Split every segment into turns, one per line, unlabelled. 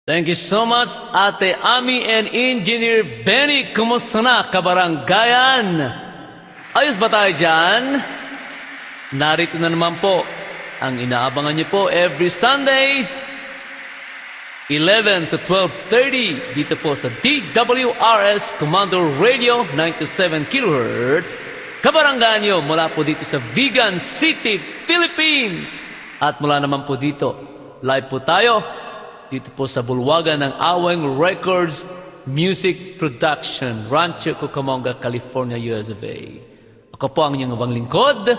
Thank you so much, Ate Ami and Engineer Benny. Kumusta na, kabaranggayan? Ayos ba tayo dyan? Narito na naman po ang inaabangan niyo po every Sundays, 11 to 12:30 dito po sa DWRS Commando Radio 97 kHz. Kabaranggayan niyo mula po dito sa Vigan City, Philippines. At mula naman po dito, live po tayo dito po sa bulwagan ng Aweng Records Music Production, Rancho Cucamonga, California, US of A. Ako po ang inyong abang lingkod,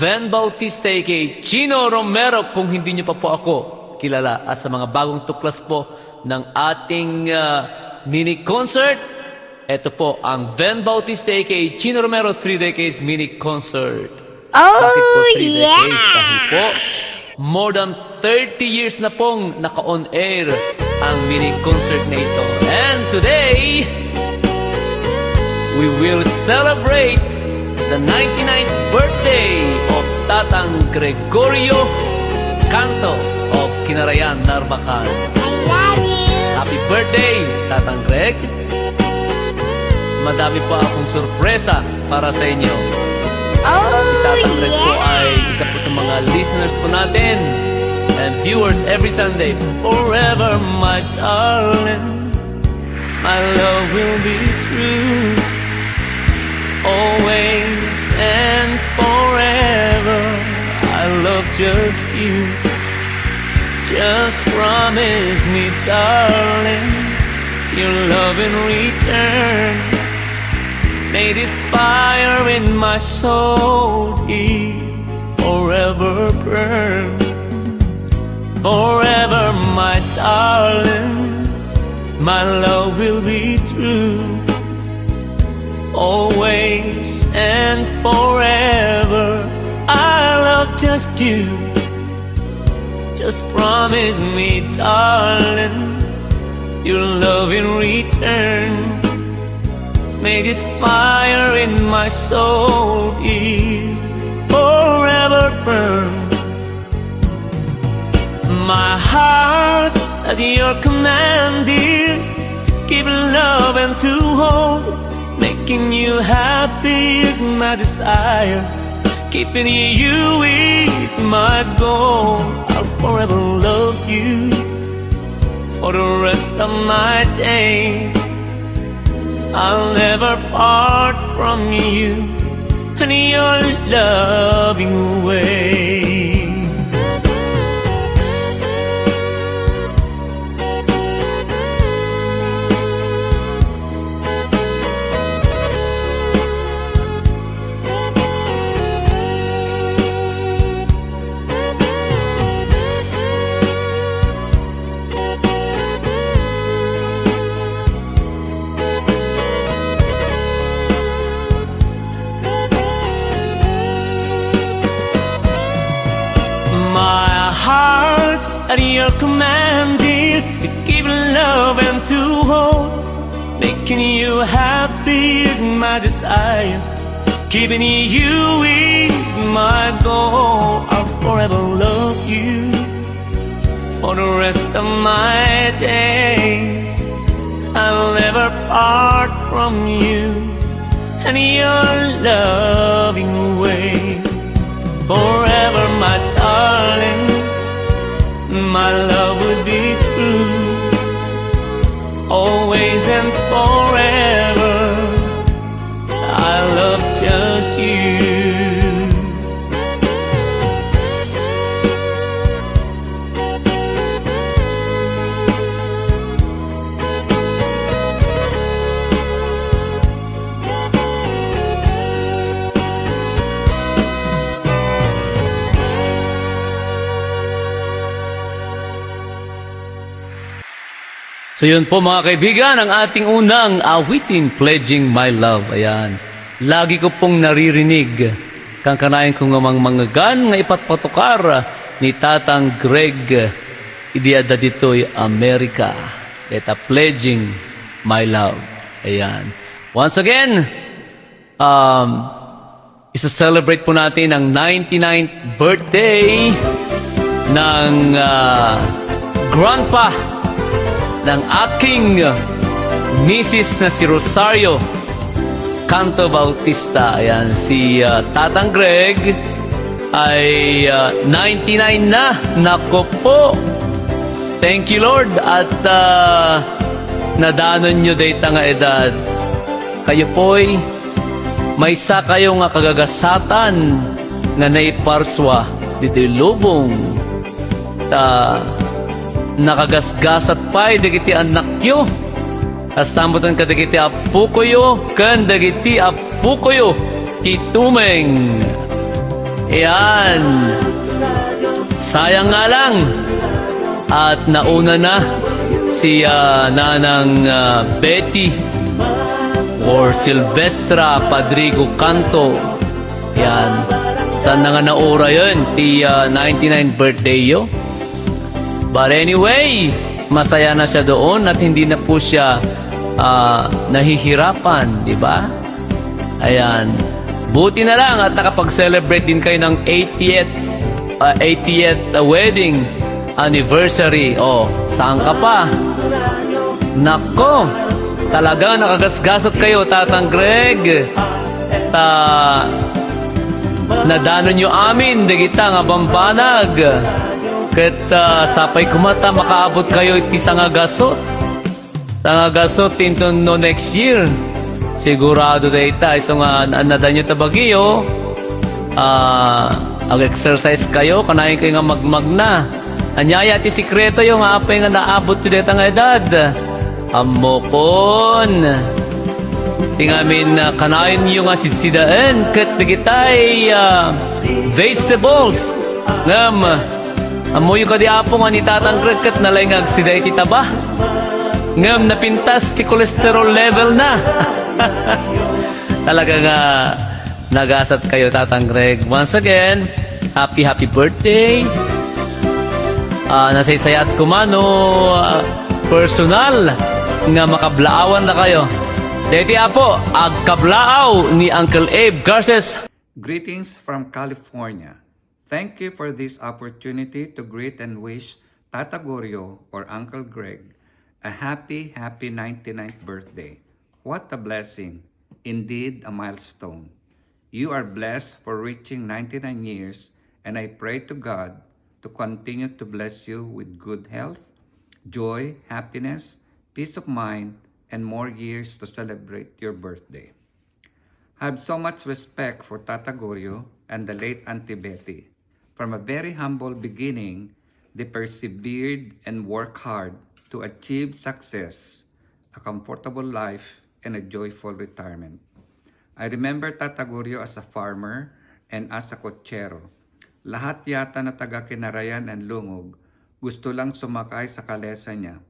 Van Bautista aka Chino Romero, kung hindi niyo pa po ako kilala. At sa mga bagong tuklas po ng ating mini concert, ito po ang Van Bautista aka Chino Romero 3 Decades Mini Concert. Bakit po 3 decades? Dahil po more than 30 years na pong naka-on-air ang mini-concert na ito. And today, we will celebrate the 99th birthday of Tatang Gregorio Canto of Kinarayan, Narvacan.
I love you!
Happy birthday, Tatang Greg! Madami pa akong sorpresa para sa inyo. Si Tatang Greg po ay isa po sa mga listeners po natin and viewers every Sunday. Forever, my darling, my love will be true. Always and forever, I love just you. Just promise me, darling, your love in return. May this fire in my soul here forever burn. Forever, my darling, my love will be true. Always and forever, I love just you. Just promise me, darling, your love in return. May this fire in my soul here forever burn. My heart at your command, dear, to give love and to hold. Making you happy is my desire. Keeping you is my goal. I'll forever love you for the rest of my days. I'll never part from you and your loving ways. Hearts at your command, dear, to give love and to hold. Making you happy is my desire. Keeping you is my goal. I'll forever love you for the rest of my days. I'll never part from you and your loving way. Forever, my darling, my love would be true. Always and forever, I love just you. So yun po mga kaibigan, ang ating unang awitin, Pledging My Love. Ayan. Lagi ko pong naririnig kang kanayan ko nga mga gan nga ipatpatukar ni Tatang Greg idiada dito'y Amerika. Eta Pledging My Love. Ayan. Once again, isa-celebrate po natin ang 99th birthday ng Grandpa ng aking misis na si Rosario Canto Bautista. Ayan, si Tatang Greg ay 99 na. Nako po. Thank you, Lord. At nadanon nyo dayta nga edad. Kayo po'y may sa kayo nga kagagasatan nga naiparswa dito'y lubong. Nakagasgasat pa'y dagiti anak nyo. As tambutan ka dagiti apu koyo, kan dagiti apu koyo, kitumeng. Yan. Sayang nga lang. At nauna na si Nanang Betty or Silvestra Padrigo Canto. Yan. Saan na nga naura yun? Ti 99 birthday yo. But anyway, masaya na siya doon at hindi na po siya nahihirapan, di ba? Ayan. Buti na lang at nakapag-celebrate din kayo ng 80th wedding anniversary. Oh, saan ka pa? Nako, talaga nakagasgasat kayo, Tatang Greg. Nadano nyo amin, dagita nga bambanag. Ket sapay kumata, makaabot kayo iti sangagasot. Sangagasot into no next year. Sigurado dayta, iso nga nadan nyo tabagiyo. Ag-exercise kayo, kanayin kayo nga magmagna. Anyaya ti sikreto yung apay nga naabot to deta nga edad. Amokon. Tingamin kanayin yung nga sisidaan ket digitay vegetables. Ngam amoy ka di apo nga ni Tatang Greg ket nalay nga agsida iti taba. Ngam napintas ti cholesterol level na. Talaga nga nagasat kayo, Tatang Greg. Once again, happy birthday. Nasaysaya at kumano personal nga makablaawan na kayo. Deti apo, agkablaaw ni Uncle Abe Garces.
Greetings from California. Thank you for this opportunity to greet and wish Tata Goryo or Uncle Greg a happy 99th birthday. What a blessing. Indeed, a milestone. You are blessed for reaching 99 years, and I pray to God to continue to bless you with good health, joy, happiness, peace of mind, and more years to celebrate your birthday. I have so much respect for Tata Goryo and the late Auntie Betty. From a very humble beginning, they persevered and worked hard to achieve success, a comfortable life, and a joyful retirement. I remember Tata Goryo as a farmer and as a kotsero. Lahat yata na taga Kinarayan and Lungog gusto lang sumakay sa kalesa niya.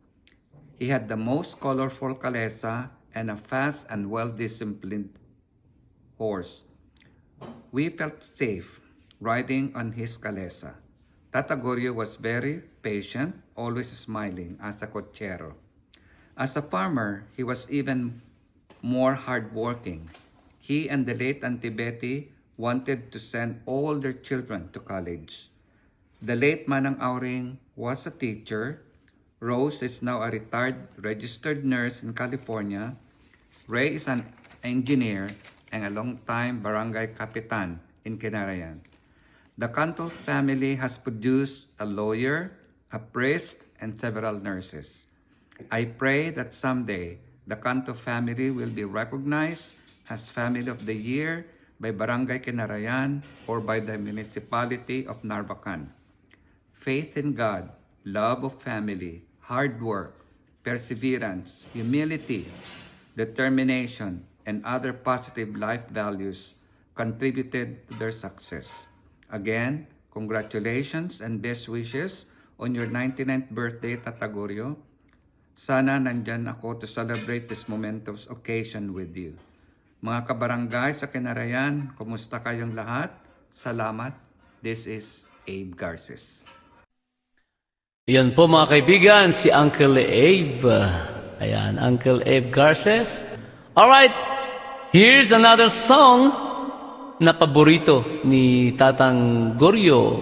He had the most colorful kalesa and a fast and well-disciplined horse. We felt safe riding on his kalesa. Tata Goryo was very patient, always smiling as a kotsero. As a farmer, he was even more hardworking. He and the late Auntie Betty wanted to send all their children to college. The late Manang Auring was a teacher. Rose is now a retired registered nurse in California. Ray is an engineer and a long-time barangay kapitan in Kinarayan. The Canto family has produced a lawyer, a priest, and several nurses. I pray that someday the Canto family will be recognized as Family of the Year by Barangay Kinarayan or by the Municipality of Narvacan. Faith in God, love of family, hard work, perseverance, humility, determination, and other positive life values contributed to their success. Again, congratulations and best wishes on your 99th birthday, Tata Goryo. Sana nandyan ako to celebrate this momentous occasion with you. Mga kabarangay sa Kinarayan, kumusta kayong lahat? Salamat. This is Abe Garces.
Yan po mga kaibigan, si Uncle Abe. Ayan, Uncle Abe Garces. Alright, here's another song na paborito ni Tatang Goryo.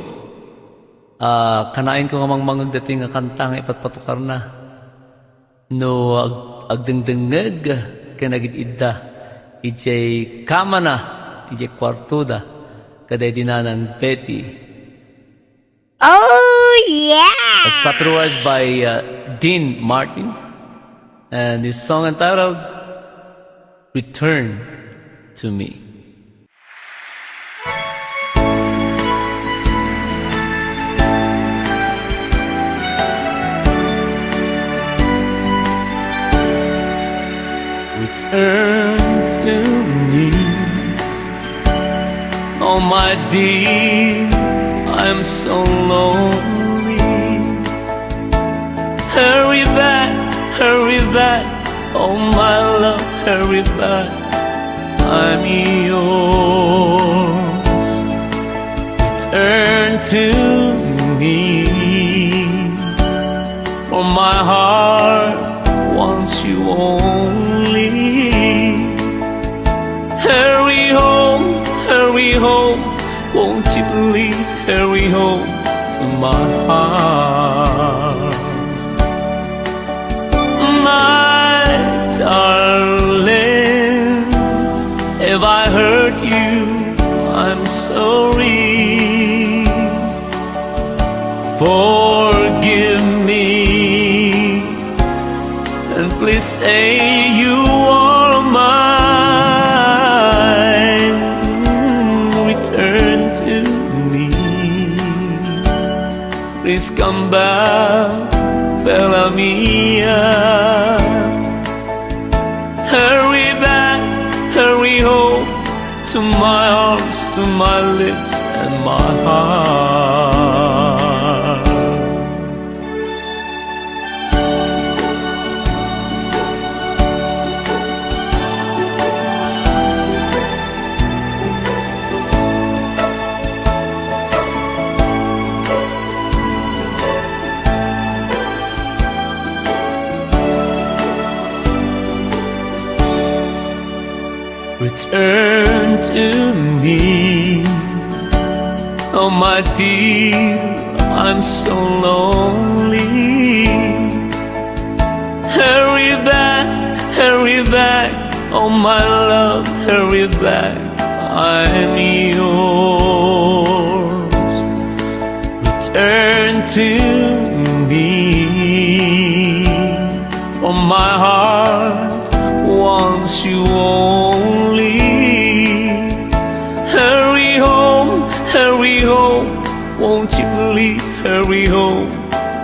Kanain ko nga mga dating nga kantang ipatpatukar na. no agdengdengeg kanagid idda ijay kamana ijay kwartuda kaday dinanang Betty.
Oh, yeah!
As popularized by Dean Martin, and his song entitled Return to Me. Return to me, oh my dear, I'm so lonely. Hurry back, oh my love, hurry back, I'm yours. Return to me, for my heart wants you only. Hurry home, won't you please hurry home to my heart. My darling, if I hurt you, I'm sorry. Forgive me, and please say you are mine. Return to me, please come back, Bella mia. Hurry home to my arms, to my lips and my heart. Return to me, oh my dear, I'm so lonely. Hurry back, oh my love, hurry back, I'm yours. Return to me, for my heart wants you only. Hurry home, won't you please hurry home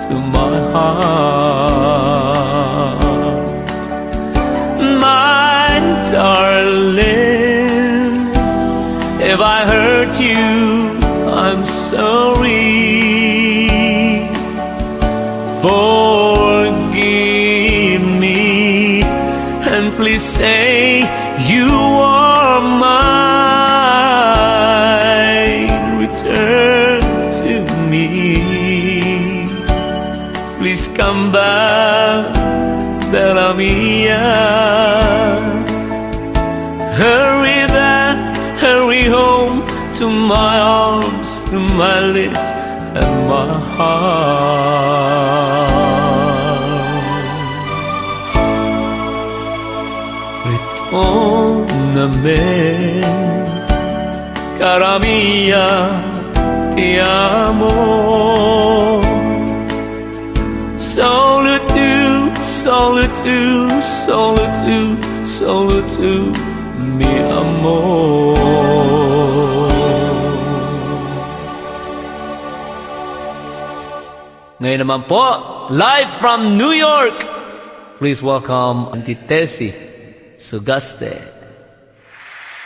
to my heart. My darling, if I hurt you, I'm sorry. Forgive me, and please say you are mine. Return to me, please come back, Bella mia. Hurry home to my arms, to my lips and my heart. Ritorname, cara mia, ti amo. Solitude, mi amor. Ngayon naman po, live from New York, please welcome Auntie Tessie Sugaste.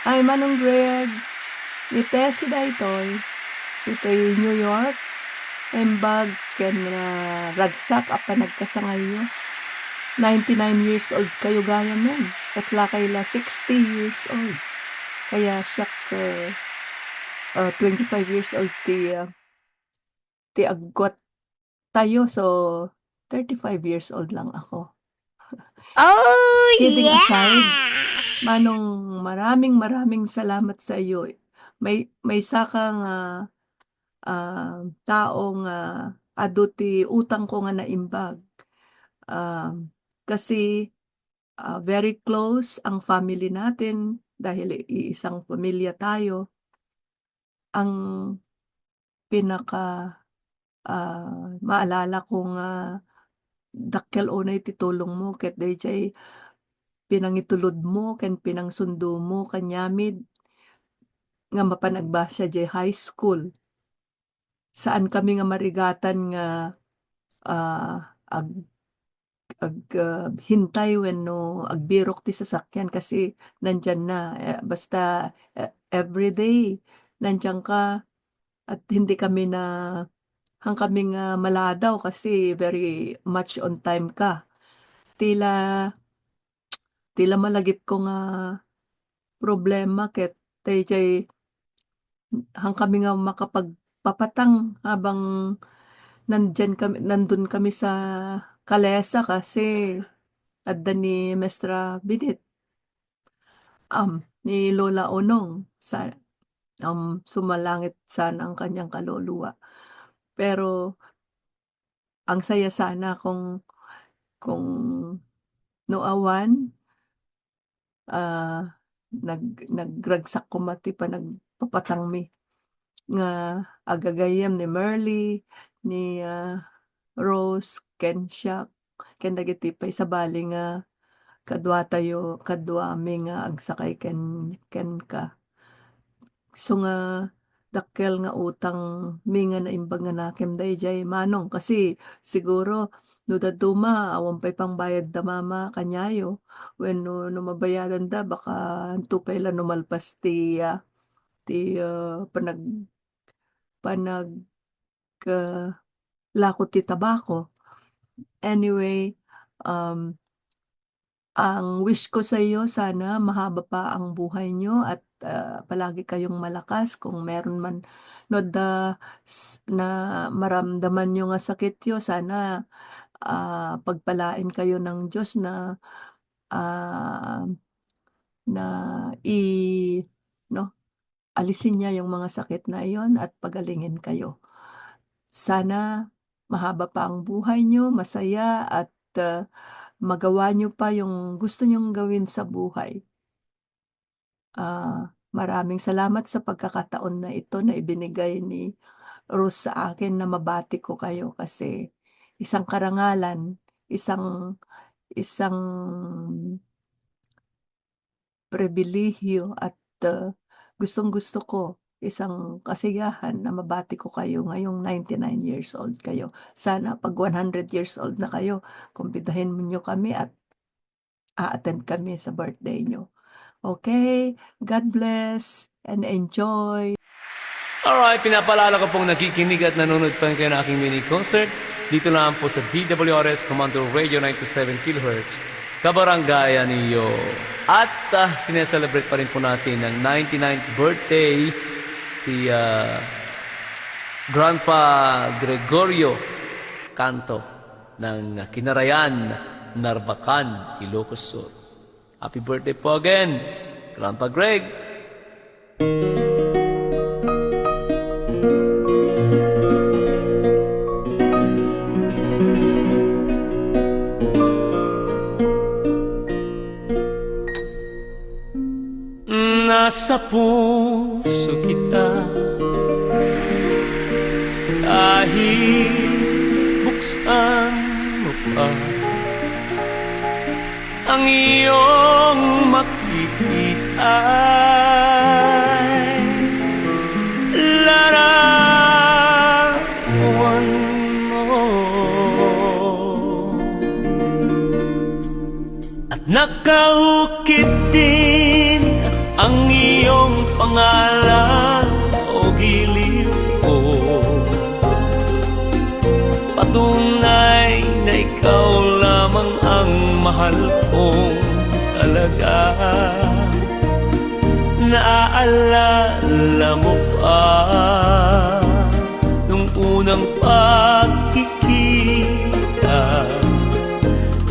Ay, Manong Greg, ni Tessie daytoy, ito'y New York, embag ken ragsak apa nagkasangay nyo. 99 years old kayo gaya men, kasla kayla 60 years old. Kaya siya 25 years old ti agwat tayo, so 35 years old lang ako.
Oh,
Kidding
yeah!
aside, Manong, maraming salamat sa iyo. May sakang taong adu ti utang ko nga naimbag. kasi very close ang family natin dahil iisang pamilya tayo. Ang pinaka maalala ko nga dakkel unay ti tulong mo ket dayjay pinangitulod mo ken pinangsundo mo kanyamid nga mapanagba siya high school. Saan kami nga marigatan nga ag hintay wenno agbirok ti sasakyan kasi nandiyan na, basta everyday nandiyan ka at hindi kami na hang kami nga maladaw kasi very much on time ka. Tila tila malagip ko nga problema ket dayjay hang kami nga makapagpapatang habang nandun kami sa kalesa kasi adda ni Maestra Binit, ni Lola Onong sumalangit sana ang kanyang kaluluwa. Pero ang saya sana kung no awan nagragsak ko mati panagpapatang mi nga agagayem ni Merly, ni Rose, ken siya, ken dagiti pay sabali nga kadwa mi nga agsakay ken ka. So nga dakkel nga utang mi nga naimbag nga nakem dayjay manong kasi siguro no daduma awan pay pangbayad da mama kanyayo wenno no mabayadan da baka tupay la numalpas ti panag lakot ti tabako. Anyway, ang wish ko sa iyo sana mahaba pa ang buhay niyo at palagi kayong malakas kung meron man no na maramdaman niyo nga sakit yo sana pagpalain kayo ng Diyos na na no alisin niya yung mga sakit na iyon at pagalingin kayo. Sana mahaba pa ang buhay niyo, masaya at magawa niyo pa yung gusto niyong gawin sa buhay. Maraming salamat sa pagkakataon na ito na ibinigay ni Rose sa akin na mabati ko kayo kasi isang karangalan, isang pribilehiyo at gustong-gusto ko, isang kasiyahan na mabati ko kayo ngayong 99 years old kayo. Sana pag 100 years old na kayo, kumpitahin niyo kami at a-attend kami sa birthday niyo. Okay, God bless and enjoy.
Alright, pinapalala ko pong nakikinig at nanonood pa rin kayo ng aking mini concert. Dito lang po sa DWRS Commando Radio 97 kHz, Kabaranggayan niyo. At sineselebrate pa rin po natin ang 99th birthday si Grandpa Gregorio Canto ng Kinarayan, Narvacan, Ilocos Sur. Happy birthday po again, Grandpa Greg! Nasa puso kita kahit buksan mo pa ang iyong makikita ay larawan mo at nakaukit din ang iyong pangalan o giliw ko, patunay na ikaw lamang ang mahal kong talaga. Naaalala mo pa nung unang pagkikita,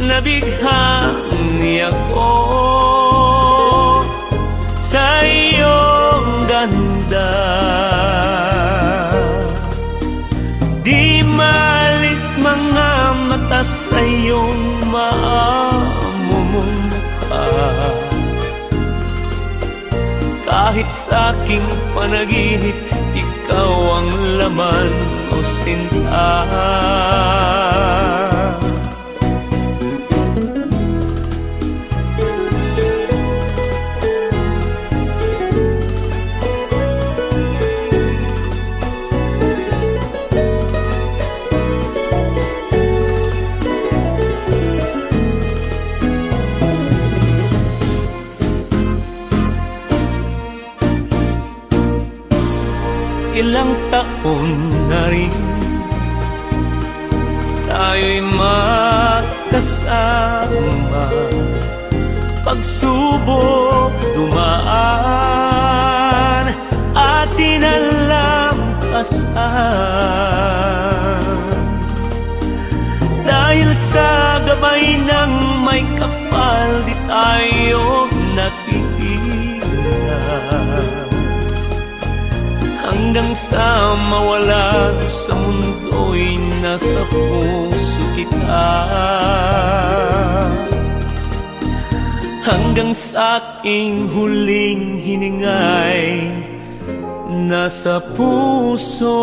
nabighani ako sa iyong ganda. Di malis mga mata sa iyong Kahit sa aking panaginip, ikaw ang laman ko, sinta. Ilang taon na rin tayo'y magkasama, pagsubok dumaan, atin alam pasan. Dahil sa gabay ng may kapal, di tayo nakikilan, hanggang sa mawala sa mundo'y nasa puso kita. Hanggang sa aking huling hiningay, nasa puso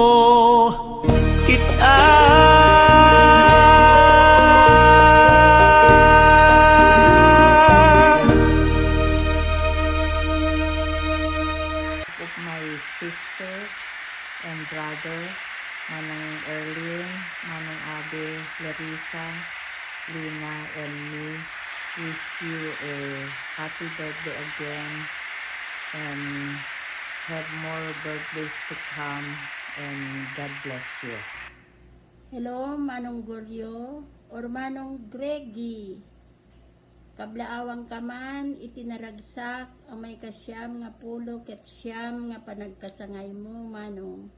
kita.
Of my sister and brother, Manong Erlin, Manong Abe, Larissa, Lina, and me, wish you a happy birthday again and have more birthdays to come, and God bless you.
Hello, Manong Goryo or Manong Greggy. Kablaawang kaman, itinaragsak ang may kasyam nga pulo ket siyam nga panagkasangay mo, Manong.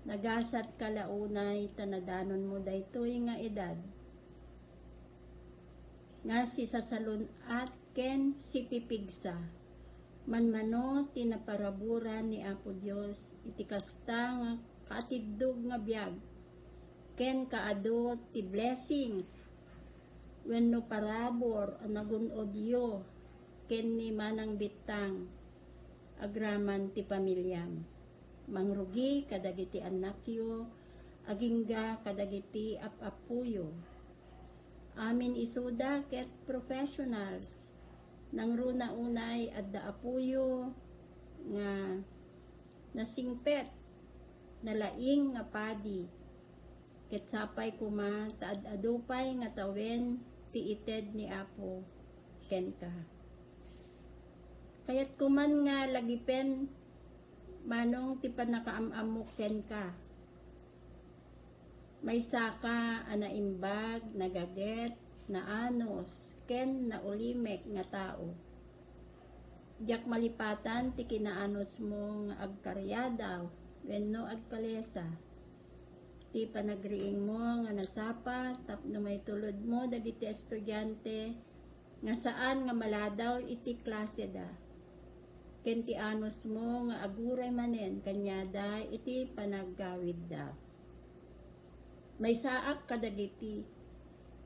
Nagasat kalaunay, tanadanon mo daytoy nga edad. Nga si sasalun at ken si pipigsa. Manmano, tinaparaburan ni Apo Dios, itikasta nga kaatidog nga biyag. Ken kaado ti blessings. Wenno parabor nagunod yo ken ni manang bitang agraman ti pamilyam. Mangrugi kadagiti anak yo, agingga kadagiti apapuyo. Amin isuda ket professionals nang runa unay adda apuyo nga nasingpet nalaing nga padi. Ket sapay kuma taad-adupay nga tawen ti ited ni Apo ken ka. Kayat kuman nga lagipen manong ti panakaamamok ken ka. May saka anaimbag, nagaget, na anos, ken na ulimek nga tao. Diyak malipatan ti kinaanos mo nga agkaryadaw, wenno agkalesa. Ti panagriing mo nga nasapa, tapno may tulod mo dagiti estudyante, nga saan nga maladaw iti klase da. Ken ti anos mo nga aguray manen kanyada iti panaggawid da. May saak kadagiti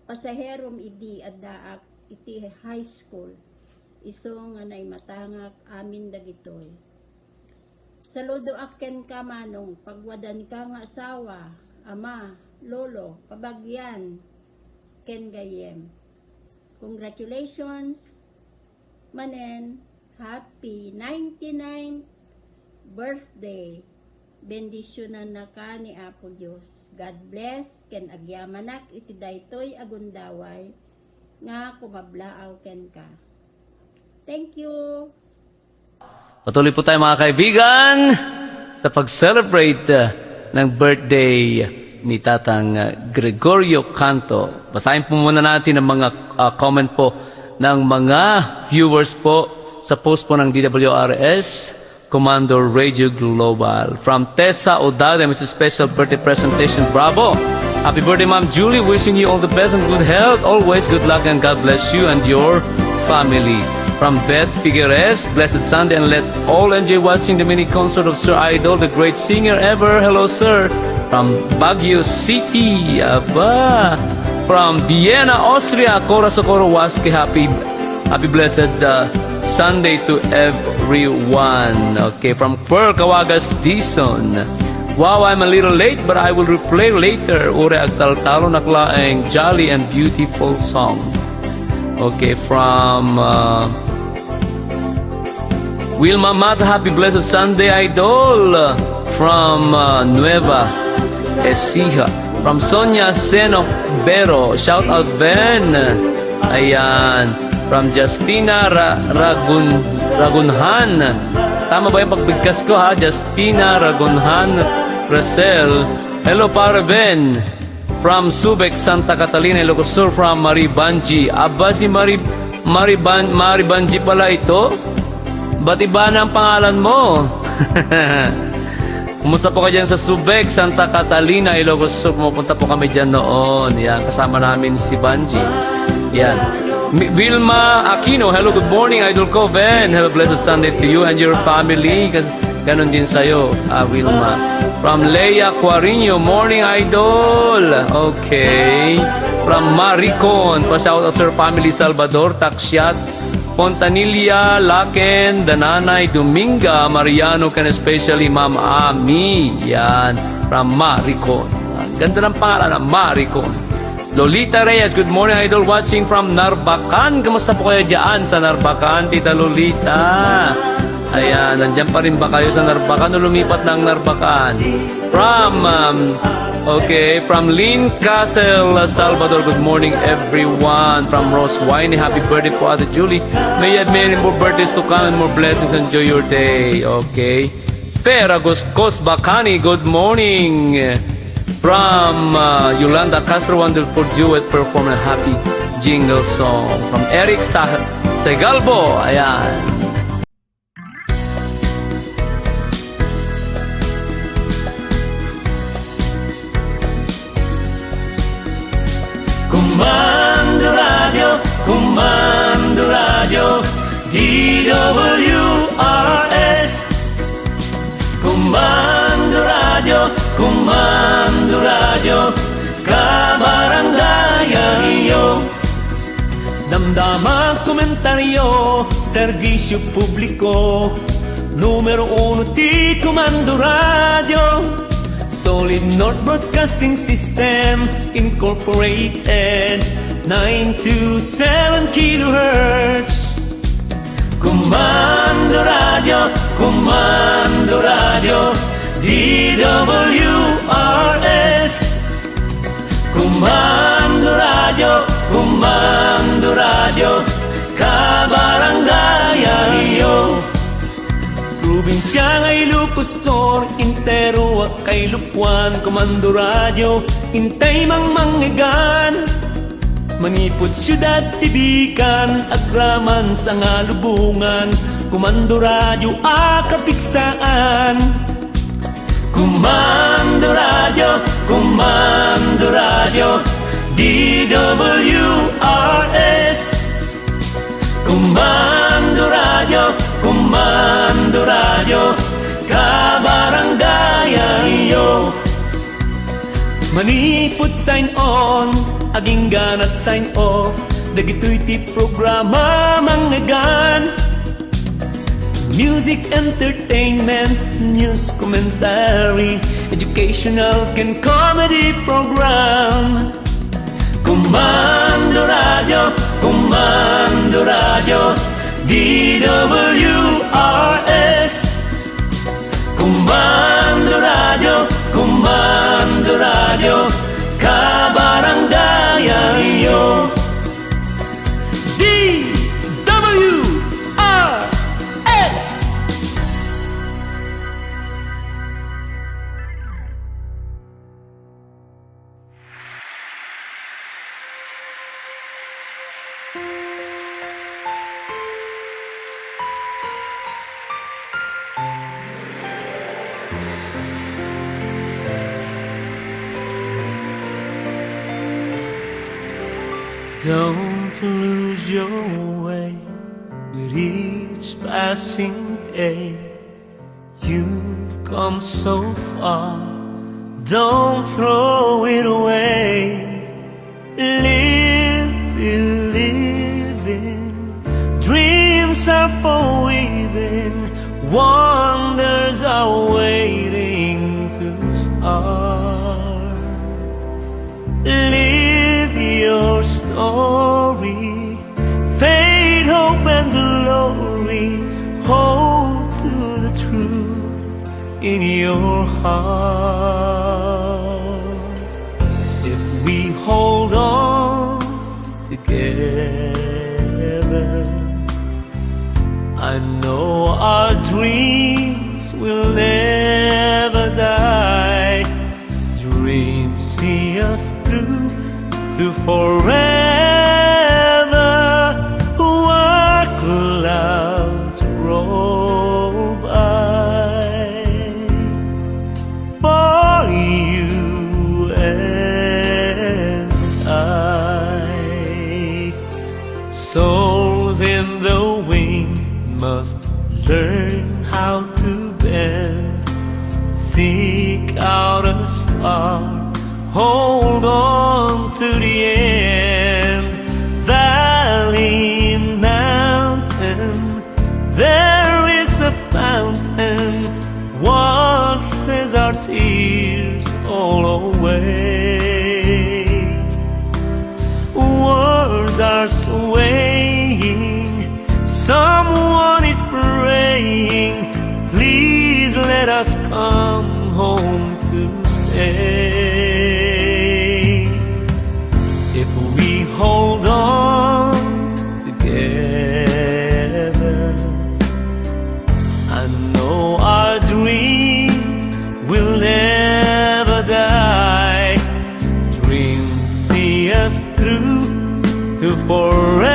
pasaherom idi addaak iti high school, iso nga naimatangak amin dagitoy. Saludo aken ka manong pagwadan ka nga asawa, ama, lolo, kabagyan, ken gayem. Congratulations, manen, happy 99th birthday. Bendisyonan na ka ni Apo Diyos. God bless, ken agyamanak iti daytoy agundaway, nga kumablaaw ken ka. Thank you.
Patuloy po tayo mga kaibigan sa pag-celebrate ng birthday ni Tatang Gregorio Canto. Basahin po muna natin ang mga comment po ng mga viewers po sa post po ng DWRS Commander Radio Global. From Tessa Odada, it's a special birthday presentation. Bravo! Happy birthday, Ma'am Julie. Wishing you all the best and good health. Always good luck and God bless you and your family. From Beth Figueres, blessed Sunday, and let's all enjoy watching the mini concert of Sir Idol, the great singer ever. Hello, sir. From Baguio City, aba. From Vienna, Austria, Cora Socorro Waske, happy blessed Sunday to everyone. Okay, from Pearl Cawagas, Dison. Wow, I'm a little late, but I will replay later. Ure agtaltalo naklaeng jolly and beautiful song. Okay, from Wilma Mata, happy blessed Sunday, idol. From Nueva Ecija. From Sonia Seno Bero, shout out Ben. Ayan. From Justina Ragunhan. Tama ba yung pagbigkas ko ha? Justina Ragunhan Rosel. Hello para Ben. From Subic, Santa Catalina, Ilocos Sur. From Maribanji. Aba si Maribanji pala ito? Ba't iba na ang pangalan mo? Kumusta po kayo dyan sa Subic, Santa Catalina, Ilocos Sur? Pumupunta po kami dyan noon. Yan, kasama namin si Banji. Yan. Vilma Aquino, hello, good morning, Idol ko, Ben. Have a blessed Sunday to you and your family. Ganon din sa'yo, Vilma. From Leia Quarino, morning, Idol. Okay. From Maricon, pa-shout out sa family, Salvador, Taxiat, Fontanilla, Laken, Dananay, Dominga, Mariano, and especially Ma'am Ami. Yan, from Maricon. Ganda ng pangalan, Maricon. Lolita Reyes, good morning, Idol, watching from Narbacan. Kamusta po kayo dyan sa Narbacan, Tita Lolita? Ayan, nandyan pa rin ba kayo sa Narbacan o lumipat ng Narbacan? From Lynn Castle, Salvador, good morning, everyone. From Rose Winey, happy birthday po, Ate Julie. May you have many more birthdays to come and more blessings. Enjoy your day. Okay. Peragos Bacani, good morning. From Yolanda Castro, wonderful duet performance, happy jingle song. From Eric Segalbo, ayan. Comando Radio, DWRS. Comando Radio, kabarangayan iyo. Damdama komentaryo, serbisyo publiko. Numero 1 di Comando Radio. Solid North Broadcasting System Incorporated, 927 kilohertz. Comando Radio, DWRS. Comando Radio, kabarangayan iyo. Probinsya ngay Ilocos, intero kay Lupuan. Comando Radio, intay mang manggigan. Manipod siyudad, tibikan, agraman sa ngalubungan. Comando Radio, akapigsaan. Comando Radio, DWRS. Comando Radio, kabarangayan iyo. Manipod sign on, aging ganat sign off. Dagito'y ti programa manggagan. Music, entertainment, news, commentary, educational and comedy program. Comando Radio, DWRS. Comando Radio, kabarangayan iyo. DWRS. Don't lose your way with each passing day. You've come so far, don't throw it away. Live, believing, dreams are
for weaving, wonders are waiting to start. Live your story, faith, hope, and glory. Hold to the truth in your heart. If we hold on together, I know our dreams will never die. Dreams see us through to forever. Where clouds roll by, for you and I. Souls in the wind must learn how to bend. Seek out a star, hold on to the end. Valley, mountain, there is a fountain, washes our tears all away. Words are swaying, someone is praying, please let us come home to stay. If we hold on together, I know our dreams will never die. Dreams see us through to forever.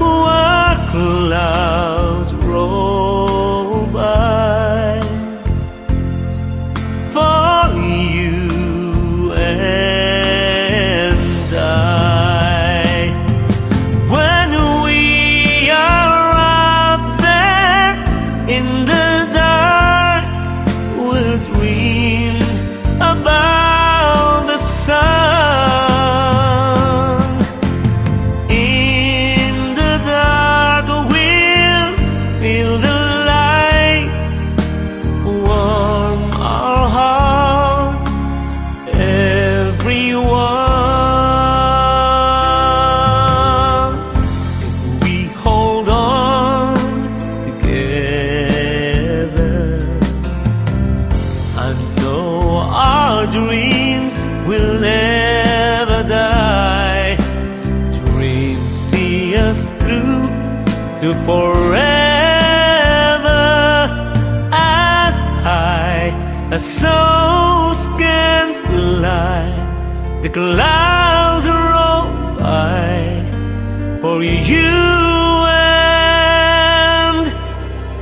Where clouds roll by, for you and I. When we are out there in the dark, we'll dream about the sun. In the dark, we'll feel the light, warm our hearts, everyone. If we hold on together, I know our dreams will never die. Dreams see us through to forever. As high as souls can fly, the clouds roll by, for you and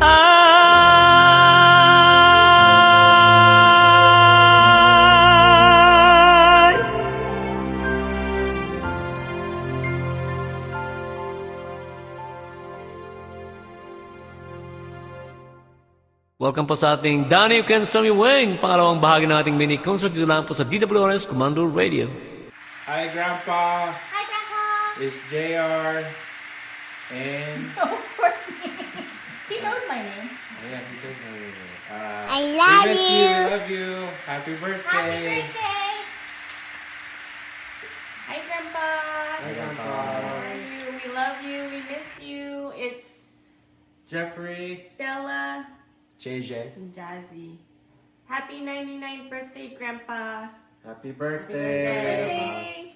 I.
Welcome po sa ating Danny Ken Sammy Weng, pangalawang bahagi ng ating mini concert dito lang po sa DWRS Commando Radio.
Hi, Grandpa.
Hi, Grandpa!
It's JR. And...
He knows my name.
yeah, he does know your name.
I love
we miss
you.
We love you. Happy birthday.
Happy birthday! Hi, Grandpa!
Hi, Grandpa.
How are you? We love you. We miss you. It's
Jeffrey.
Stella
JJ.
and Jazzy. Happy 99th birthday, Grandpa!
Happy
Happy
birthday.
birthday!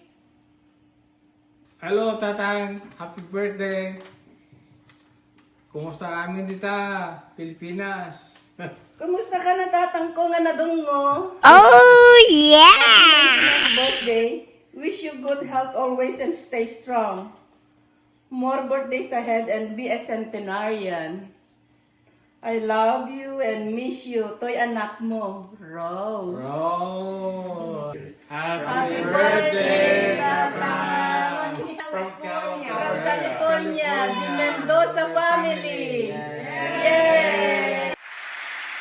Hello, Tatang. Happy birthday. Kumusta kami dito, Pilipinas?
Kumusta ka na, tatang ko nga nadungo?
Oh, yeah!
Birthday. Wish you good health always and stay strong. More birthdays ahead and be a centenarian. I love you and miss you. Toy anak mo, Rose.
Happy
birthday,
Tatang. From
From
California.
California, the Mendoza family. Yay!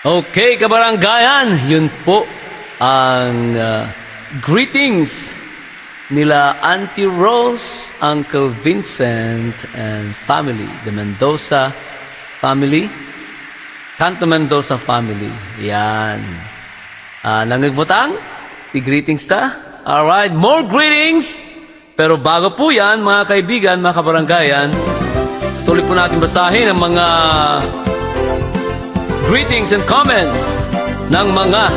Okay, kabaranggayan, yun po ang greetings nila Auntie Rose, Uncle Vincent, and family, the Mendoza family, Canto Mendoza family. Yan. Nangagbutang? I-greetings ta? Alright, more greetings! Pero bago po yan, mga kaibigan, mga kabaranggayan, tuloy po natin basahin ang mga greetings and comments ng mga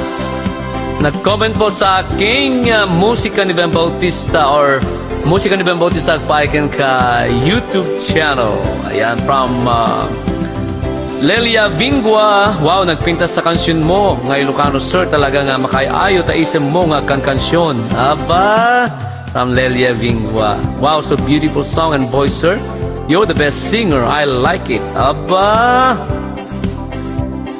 nag-comment po sa aking Musika ni Ben Bautista or Musika ni Ben Bautista Paiken ka YouTube channel. Ayan, from Lelia Vingua. Wow, nagpintas sa kansyon mo. Nga Ilocano, sir, talaga nga makayayo ta isem mo nga kan kansyon. Aba, from Lelia Vingua. Wow, so beautiful song and voice, sir. You're the best singer. I like it. Aba.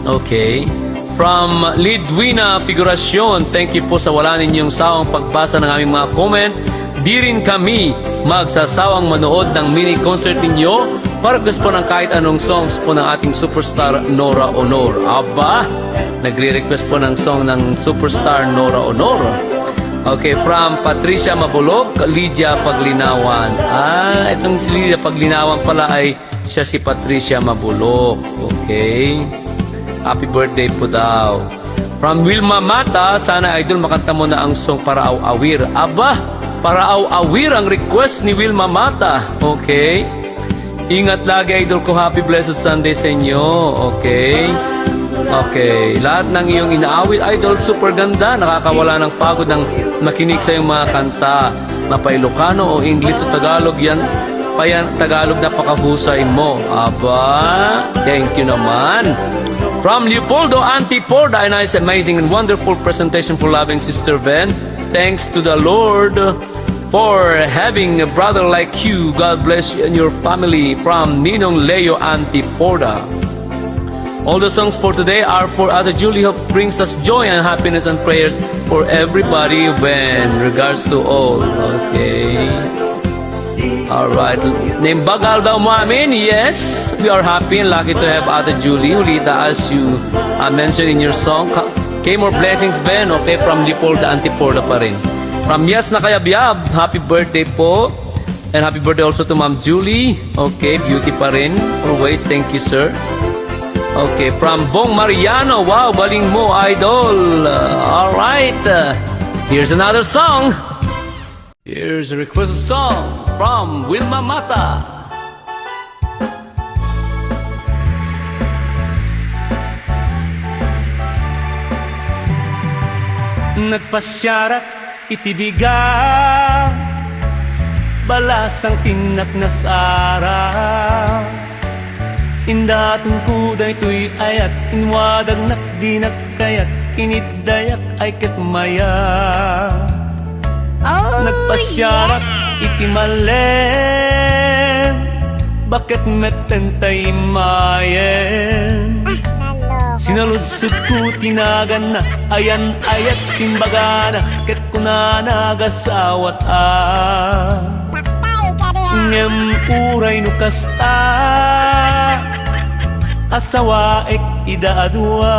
Okay. From Lidwina Figuracion, thank you po sa wala ninyong sawang pagbasa ng aming mga comment. Di rin kami magsasawang manood ng mini concert ninyo para request po ng kahit anong songs po ng ating superstar Nora Honor. Aba, nagre-request po ng song ng superstar Nora Honor. Okay, from Patricia Mabulog, Lydia Paglinawan. Itong si Lydia Paglinawan pala ay siya si Patricia Mabulog. Okay. Happy birthday po daw. From Wilma Mata, sana idol makanta mo na ang song Paraaw Awir. Aba, Paraaw Awir ang request ni Wilma Mata. Okay. Ingat lagi idol ko. Happy blessed Sunday sa inyo. Okay. Okay. Lahat ng iyong inaawit idol, super ganda. Nakakawala ng pagod ng makinig sa iyong mga kanta. Mapa-Ilocano o English o Tagalog yan. Payan Tagalog na pakahusay mo. Aba, thank you naman. From Leopoldo Antiporda, a nice, amazing, and wonderful presentation for loving Sister Ben. Thanks to the Lord for having a brother like you. God bless you and your family. From Ninong Leo Antiporda. All the songs for today are for Ate Julie, who brings us joy and happiness and prayers for everybody when regards to all. Okay. Alright. Name Bagal daw mo amin. Yes, we are happy and lucky to have Ate Julie, Ulita, as you mentioned in your song. Okay, more blessings, Ben. Okay, from Leopoldo Antiporda pa rin. From Yes na Kayabiyab, happy birthday po. And happy birthday also to Ma'am Julie. Okay, beauty pa rin. Always, thank you, sir. Okay, from Bong Mariano. Wow, baling mo, idol. Alright. Here's another song. Here's a requested song from Wilma Mata. Nagpasyarak itibiga, balasang tinak na sara. Indatong kuday tuy ayat, inwadag nakdinak kayat, kinidayak ay katmaya. Nagpasyarak itimalen, bakit metentay mayen? Sinaludsod ko tinagan na, ayan ayat timbaga na, ket ko na nagasawat ngem uray no kasta, asawa ek idaadwa.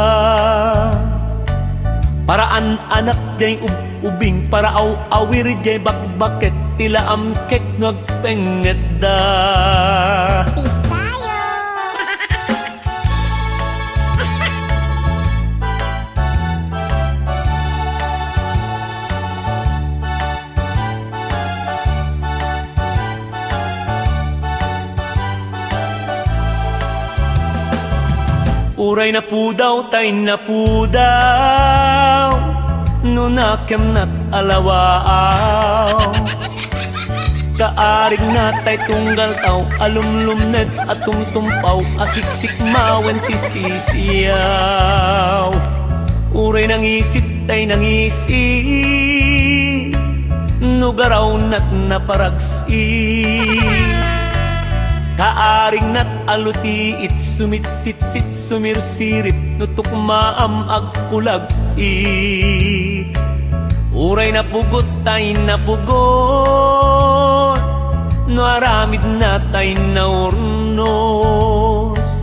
Paraan anak jay ubing, paraaw awir jay bakbaket, tila amkek nagpenget da. Uray na po daw, tay na po daw, nunakem na't alawaaw. Kaarig na tay tunggal taw, alumlumned at tumtumpaw, asiksik mawen tisisiyaw. Uray nang isip, tay nang isip, nugaraw na't naparagsi. Kaaring nat aluti it sumitsit-sit sumirsirip, nutuk maam agpulag it. Uray na pugot tay na pugot, no aramid na tay na urnos.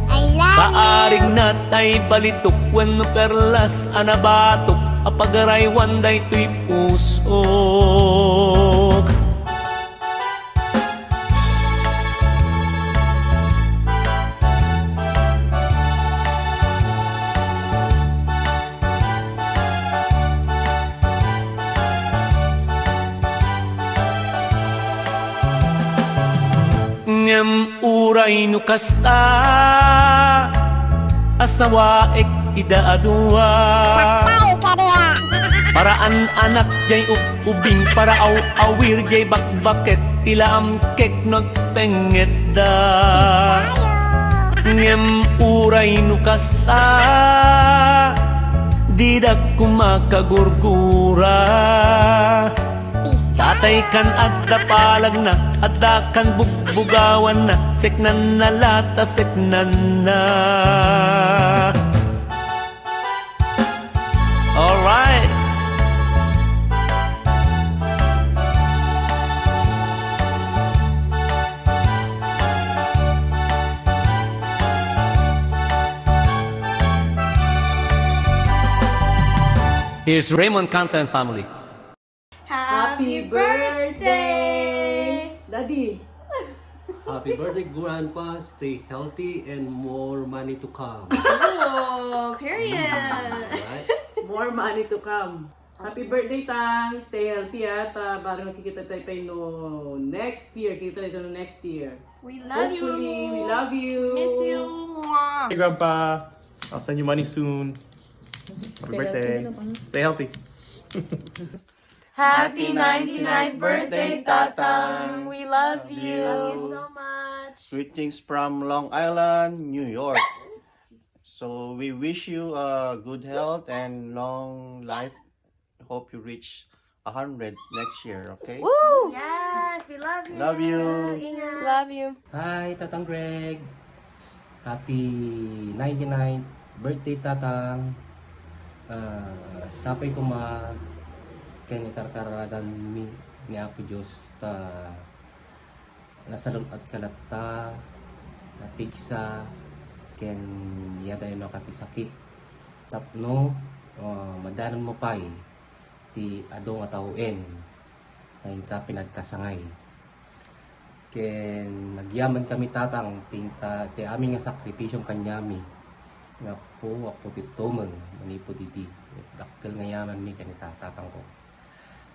Kaaring na tay balitok, when no perlas anabatok, apagaray wanday tuy pusot.
Ngem uray no kasta asawaek ida adua paraan anak jay ubing para awir jay bakbaket tila amkek nagpenget da ngem uray no kasta didak kumakagurgura tatay kan adda palag na adda kan bugbugawan na seknan na lata seknan na. Alright.
Here's Raymond Canta and family.
Happy birthday! Daddy!
Happy birthday, Grandpa. Stay healthy and more money to come.
Oh, period!
Right?
More money to come. Happy birthday, Tang! Stay healthy at parang nakikita tayo no next year. Kita tayo no next year.
We love
Hopefully,
you.
we love you.
Miss you. Mwah.
Hey, Grandpa. I'll send you money soon. Happy birthday. Stay healthy.
Happy 99th birthday, Tatang! We love you!
Love you so much.
Greetings from Long Island, New York. So we wish you good health and long life. Hope you reach 100 next year, okay?
Woo! Yes, we love you.
Love you.
Ingat.
Love you!
Hi, Tatang Greg. Happy 99th birthday, Tatang. Sapay ko kanikarkaragan ni Apo Diyos ta nasalong at kalata na pigsa ken yada yun nakati sakit tapno madanon mo pay ti ado nga tauin na ka pinagkasangay ken nagyaman kami Tatang tingta ti aming nga sakripisyong kanyami nga po ako ti tumeng manipo didi dakkel nga yaman mi kanita Tatang ko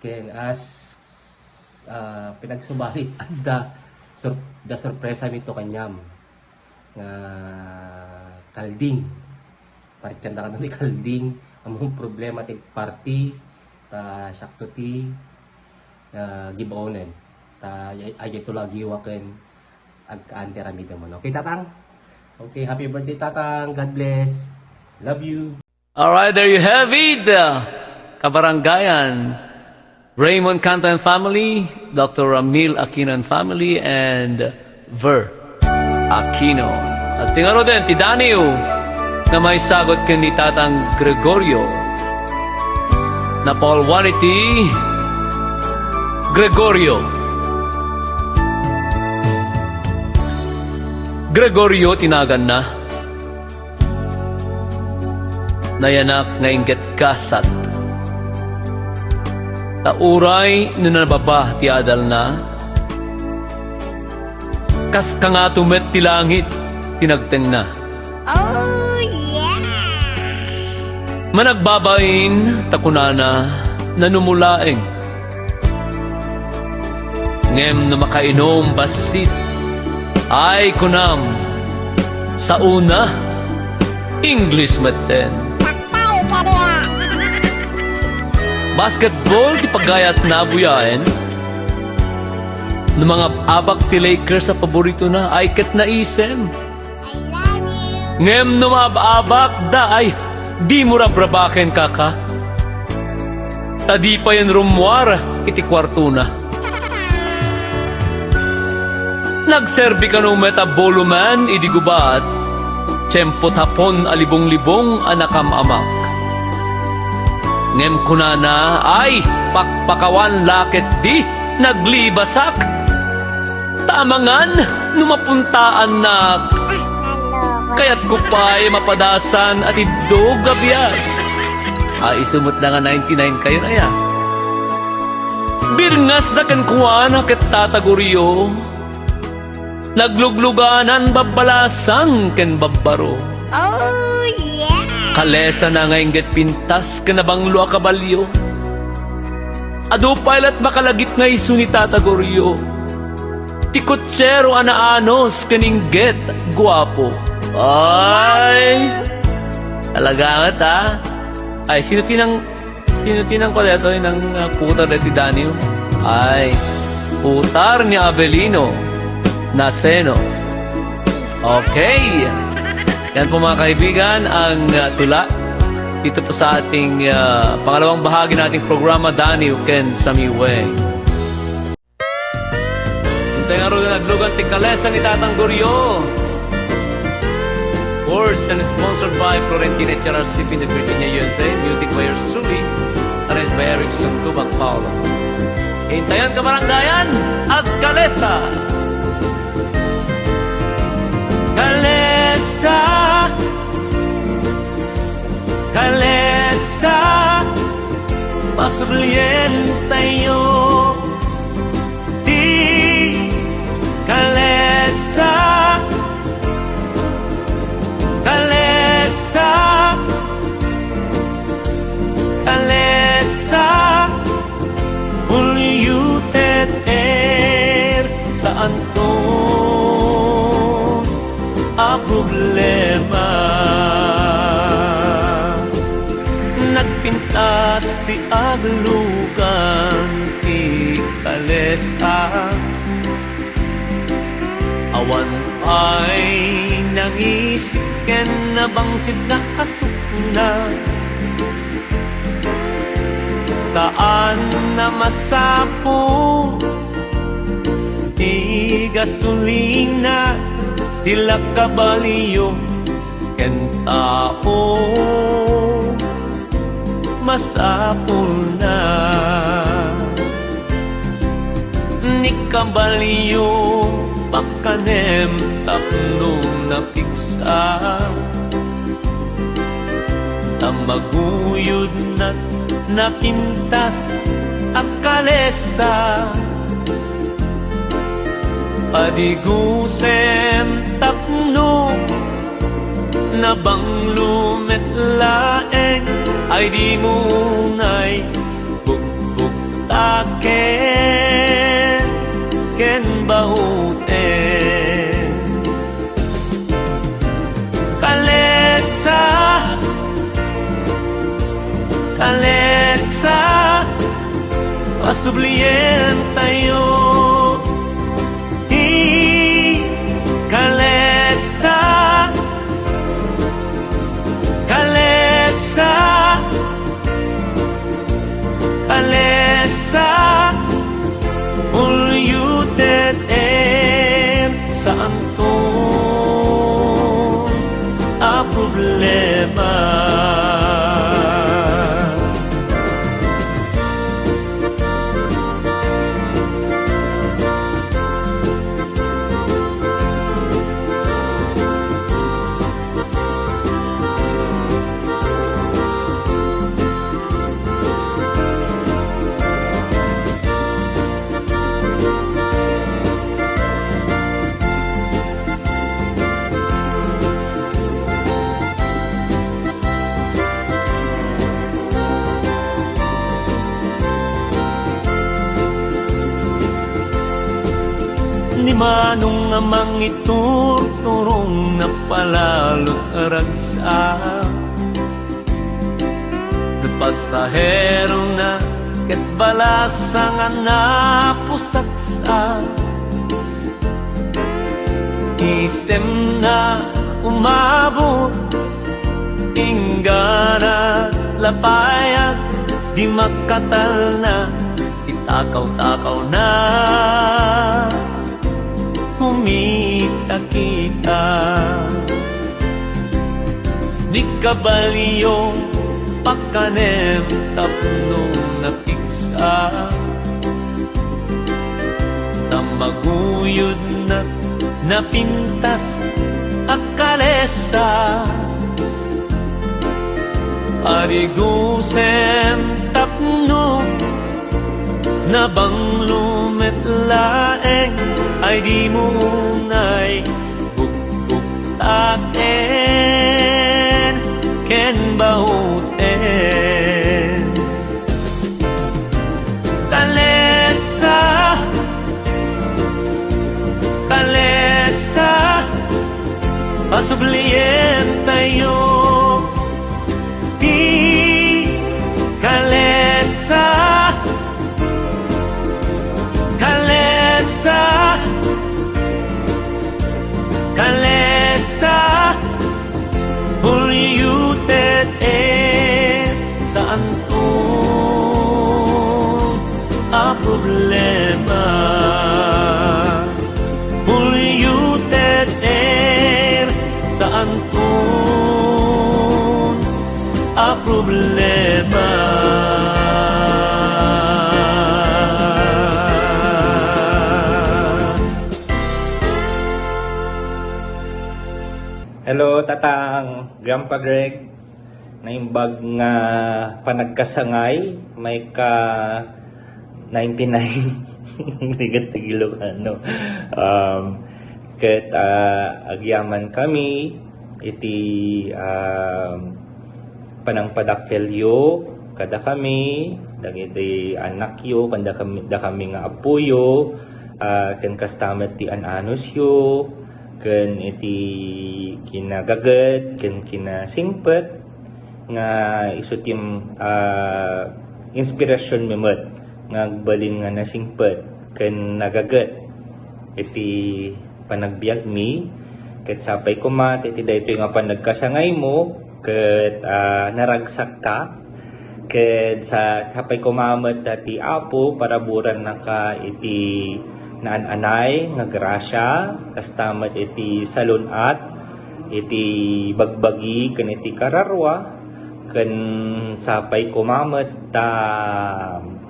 ken as pinagsubalit adda da sorpresa mito kanyam nga kalding parit kanda ka ni kalding among problema ti party ta sakto ti gibaonen ta ay ito lagi waken agkaante rami demon okay Tatang okay happy birthday Tatang, God bless, love you.
Alright, there you have it. Kabaranggayan, Raymond Canta and family, Dr. Ramil Aquino and family, and Ver Aquino. At tingaro din, ti Daniel, na may sagot kan ni Tatang Gregorio. Na Paul Wanity Gregorio. Gregorio tinagan na. Nayanak nga inget kasat. Tauray nunababa ti adal na. Kas ka nga tumet ti langit, tinagteng na.
Oh, yeah!
Managbabain, takunana, nanumulaeng. Ngem na makainom basit, ay kunam, sa una, English maten.
Takpay ka diya!
Basketball ti pagayat na buyain ng mga abak ti Lakers sa paborito na ay ket na isem.
I love you!
Ngem numababak da ay di mo rabrabaken kaka. Tadi pa yan rumwar iti kwarto na. Nagserbi ka ng metaboluman idi gubat. Tiyempot hapon alibong-libong anakamamak. Ngem kunana ay pakpakawan laket di naglibasak. Tamangan numapuntaan na kaya't ko pa'y mapadasan at idog gabiyat. Ay isumot lang nga 99 kayo na ya. Birngas na kan kuwana ket tataguryo. Naglugluganan babalasang ken babbaro.
Oh, yeah!
Kalesa na nga inget pintas kanabanglo a kabalyo. Ado pilot makalagit nga iso ni tataguryo. ti kutsero anaanos kaningget guwapo. Ay! Talaga nga Ay, sino tinang ko dito ng putar na ti Daniel? Ay, putar ni Avelino Naceno. Okay. Yan po mga kaibigan ang tula dito po sa ating pangalawang bahagi nating programa, Daniel Ken Samiway. Hintay nga rin naglugan ti Kalesa ni Tatang Goryo. Words and sponsored by Florentina HRC in the Virginia, USA. Music by yours truly. Arranged by Erickson Tubak Paulo. Hintayan ka baranggayan at Kalesa. Kalesa, Kalesa, pasublian tayo. Di Kalesa, Kalesa, Kalesa, uliutet saan to a problema. Nagpintas ti aglugan ti Kalesa, awan ay nangisiken na bangsit na asukna. Saan na masapo ti gasolina, tila kabaliyo ken tao masapul na. Ni kabaliyo pakanem tapno na piksa, tamaguyod na napintas ang Kalesa. Padigusem tapno na bang lumetlaeng, ay di munay bugbugtaken ken bauten. Kalesa, Kalesa, pasublian tayo. Kalesa, Kalesa, Kalesa, uliutet saan to a problema. Ni manong amang iturturong na palalot ragsa, at pasahero na ket balasa nga napusaksa. Isem na umabot ingana lapayat, di makatal na itakaw-takaw na kumita-kita. Di kabaliyong pakanem tapno na piksa, tamaguyod na napintas ang Kalesa. Arigusem tapno na bang lumetlaeng, ay di munay bugbugtaken ken bauten. Kalesa,
sublien tayo. Di kalesa, kalesa, kalesa, uliutet saan to a problema. Uliutet saan to a problema.
Hello, Tatang, Grandpa Greg. Naimbag nga panagkasangay, may ka 99 ligat Ilocano. Ket agyaman kami iti panangpadakkelyo kada kami dagiti anak yo kanda kami nga apuyo ken kastamet ti ananos yo ken iti kinagaget ken kinasingpet nga isu tim inspirasyon memot nga agbalin nga nasingpet ken nagaget iti panagbiag mi ket sapay kumat iti daytoy nga panagkasangay mo ket naragsak ka ket sa sapay kumamet dati apo para buran na ka iti naan-anay nga grasya kastamet iti salunat iti bagbagi ken iti kararwa ken sapay kumamet ta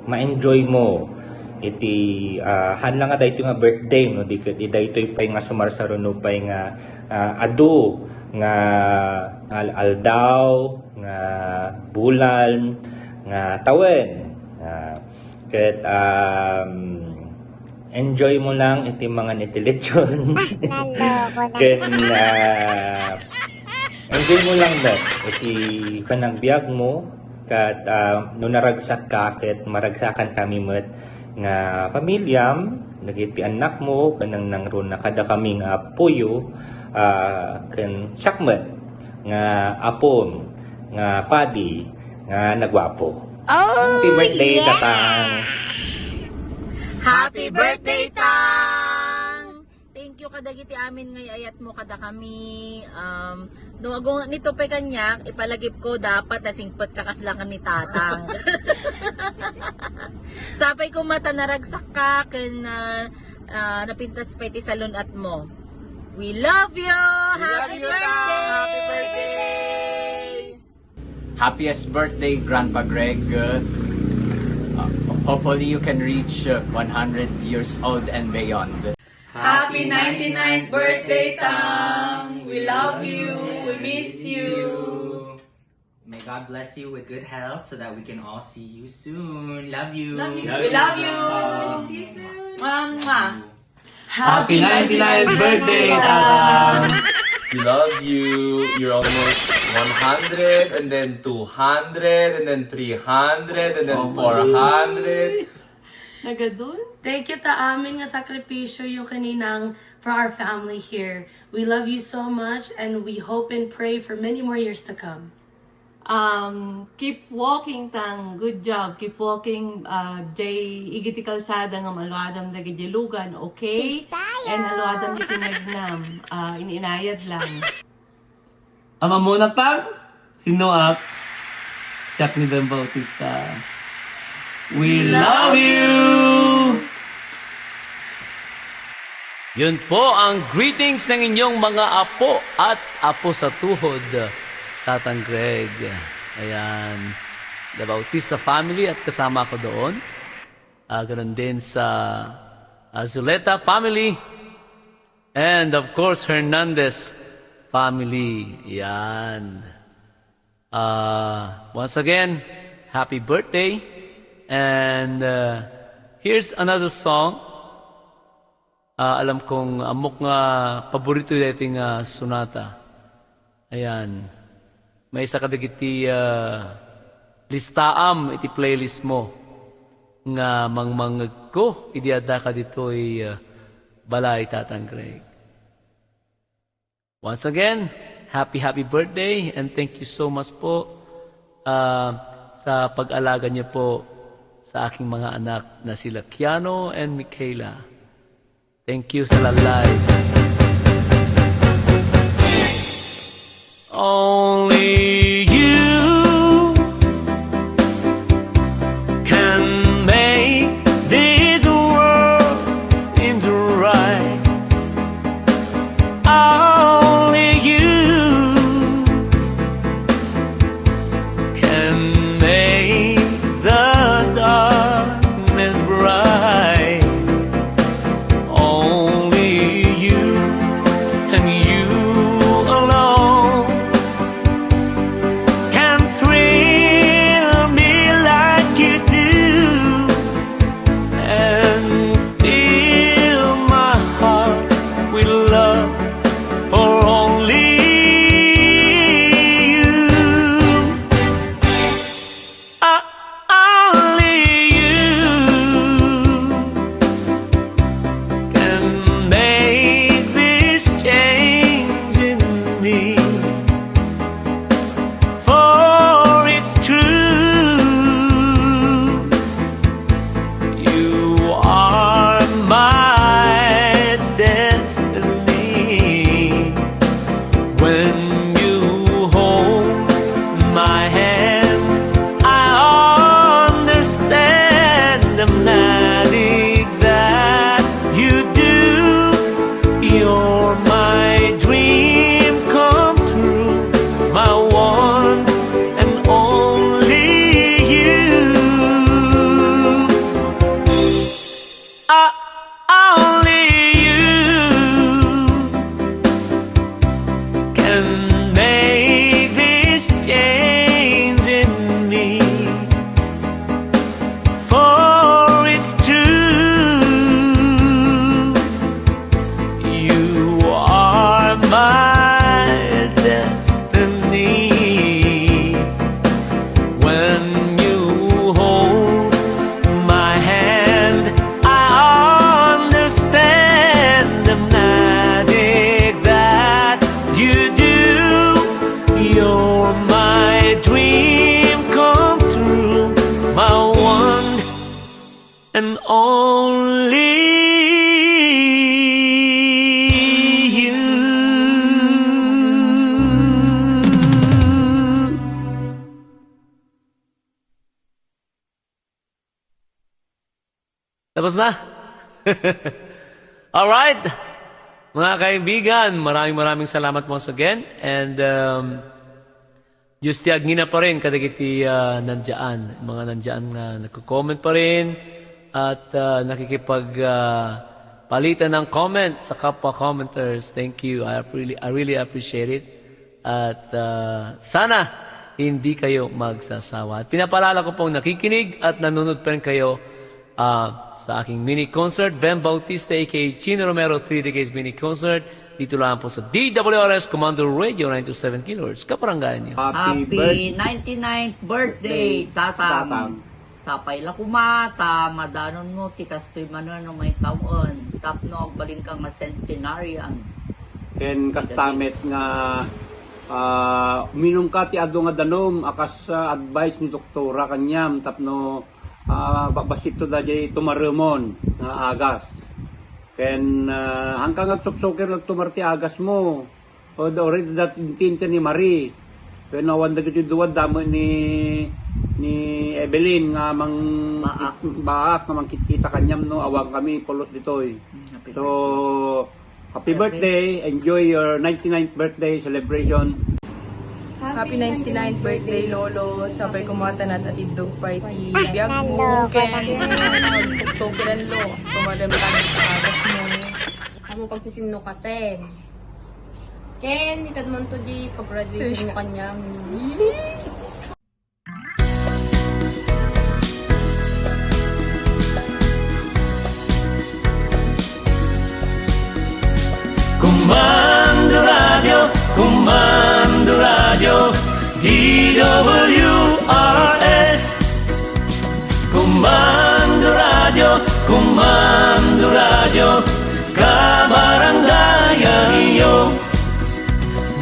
ma-enjoy mo iti hanlang nga daytoy nga birthday no di daytoy pay nga sumarsaruno pay nga adu nga aldaw nga bulan nga tawen ket enjoy mo lang iti mga nitilitsyon ken enjoy mo lang dat iti panagbiag mo kat no naragsak ka ket maragsakan kami met nga pamilyam dagiti anak mo kanang nangron na kada kami nga apuyo ken syakmet nga apon nga padi nga nagwapo. Happy birthday, Tatang!
Happy birthday, Tang! Thank you kadagiti amin ngay ayat mo kada kami. No agong nito pa kanyak ipalagip ko dapat nasingpet ka kaslangan ni Tatang. Sapay ko mata naragsak ka ken napintas pa iti salon at mo. We love you! Happy birthday!
Happy birthday!
Happiest birthday, Grandpa Greg. Hopefully you can reach 100 years old and beyond.
Happy 99th birthday, Tang! We love you. We miss you.
May God bless you with good health so that we can all see you soon. Love you.
We love you. See you soon. Mama.
Happy 99th birthday, Tatang!
We love you. You're almost 100 and then 200 and then 300 and then 400.
Nagadun? Thank you ta amin nga sakripisyo yung kaninang for our family here. We love you so much and we hope and pray for many more years to come.
Keep walking, Tang. Good job. Keep walking. Jay, igiti kalsada nga maluadam na gidilugan, okay? And aluadam di pinagnam. Iniinayad lang.
Ama muna, Tang! Sinuak. Siyak ni Dan Bautista. We love you! Yun po ang greetings ng inyong mga apo at apo sa tuhod. Tatang Greg. Ayan. The Bautista family at kasama ko doon. Ganun din sa Zuleta family. And of course, Hernandez family. Ayan. Once again, happy birthday. And here's another song. Alam kong amok nga paborito dating sonata. Ayan. May isa kadagiti listaam iti playlist mo nga mangmangag ko idiada ka dito'y balay Tatang Greg. Once again, happy birthday and thank you so much po sa pag-alaga niyo po sa aking mga anak na sila Kiano and Michaela. Thank you sa lalay. Only you can make this world seem right. Only you can make the darkness bright. Only you and you alone can thrill me like you do and fill my heart with love for only you. Only you can make this change in me. For it's true, you are my destiny. When you hold my hand, I understand the magic that you do. You're my dream come true, my one and only you. Only you can make this change in me. For it's true, you are my destiny. When you hold my hand, I understand the magic that you do. You're my dream come true, my one and only you. Tapos na? Alright, mga kaibigan, maraming salamat once again. And just tiag na pa rin kadagiti nandiyan. Mga nandiyan nga nagko-comment pa rin at nakikipag-palitan ng comment sa kapwa commenters. Thank you. I really appreciate it. At sana hindi kayo magsasawa. At pinapalala ko pong nakikinig at nanonood pa rin kayo sa aking mini concert, Ben Bautista aka Chino Romero 3 Decades Mini Concert. Dito lang po sa DWRS Commander Radio 927 kHz. Kaparangayan niyo.
Happy 99th birthday, Tatang. Sapay la kumata, madanon mo, tikas to'y manon no may taon. Tapno, balin kang nga centenarian.
Ken kastamet nga minum ka ti ado nga danom, akas advice ni doktora kanyam, tapno babasito da jay tumaremon nga agas. Ken hangkang agsupsuker lang tumarti agas mo. O already dat tinta ni Marie. Ken awan da giti duwad damo ni Evelyn nga mang baak nga mangkikita kanyam no awang kami polos ditoy. So happy birthday, enjoy your 99th birthday celebration.
Happy 99th birthday, Lolo. Sabay kumata na at idog pa iti biyag mo. Kaya nagsusukiran lo. Tumadami ka sa agas mo.
Amo pagsisimno ka, ten. Ken, itad mo to di pag-graduation mo kanya.
Comando Radio, DWRS. Comando Radio, kabaranggayan iyo.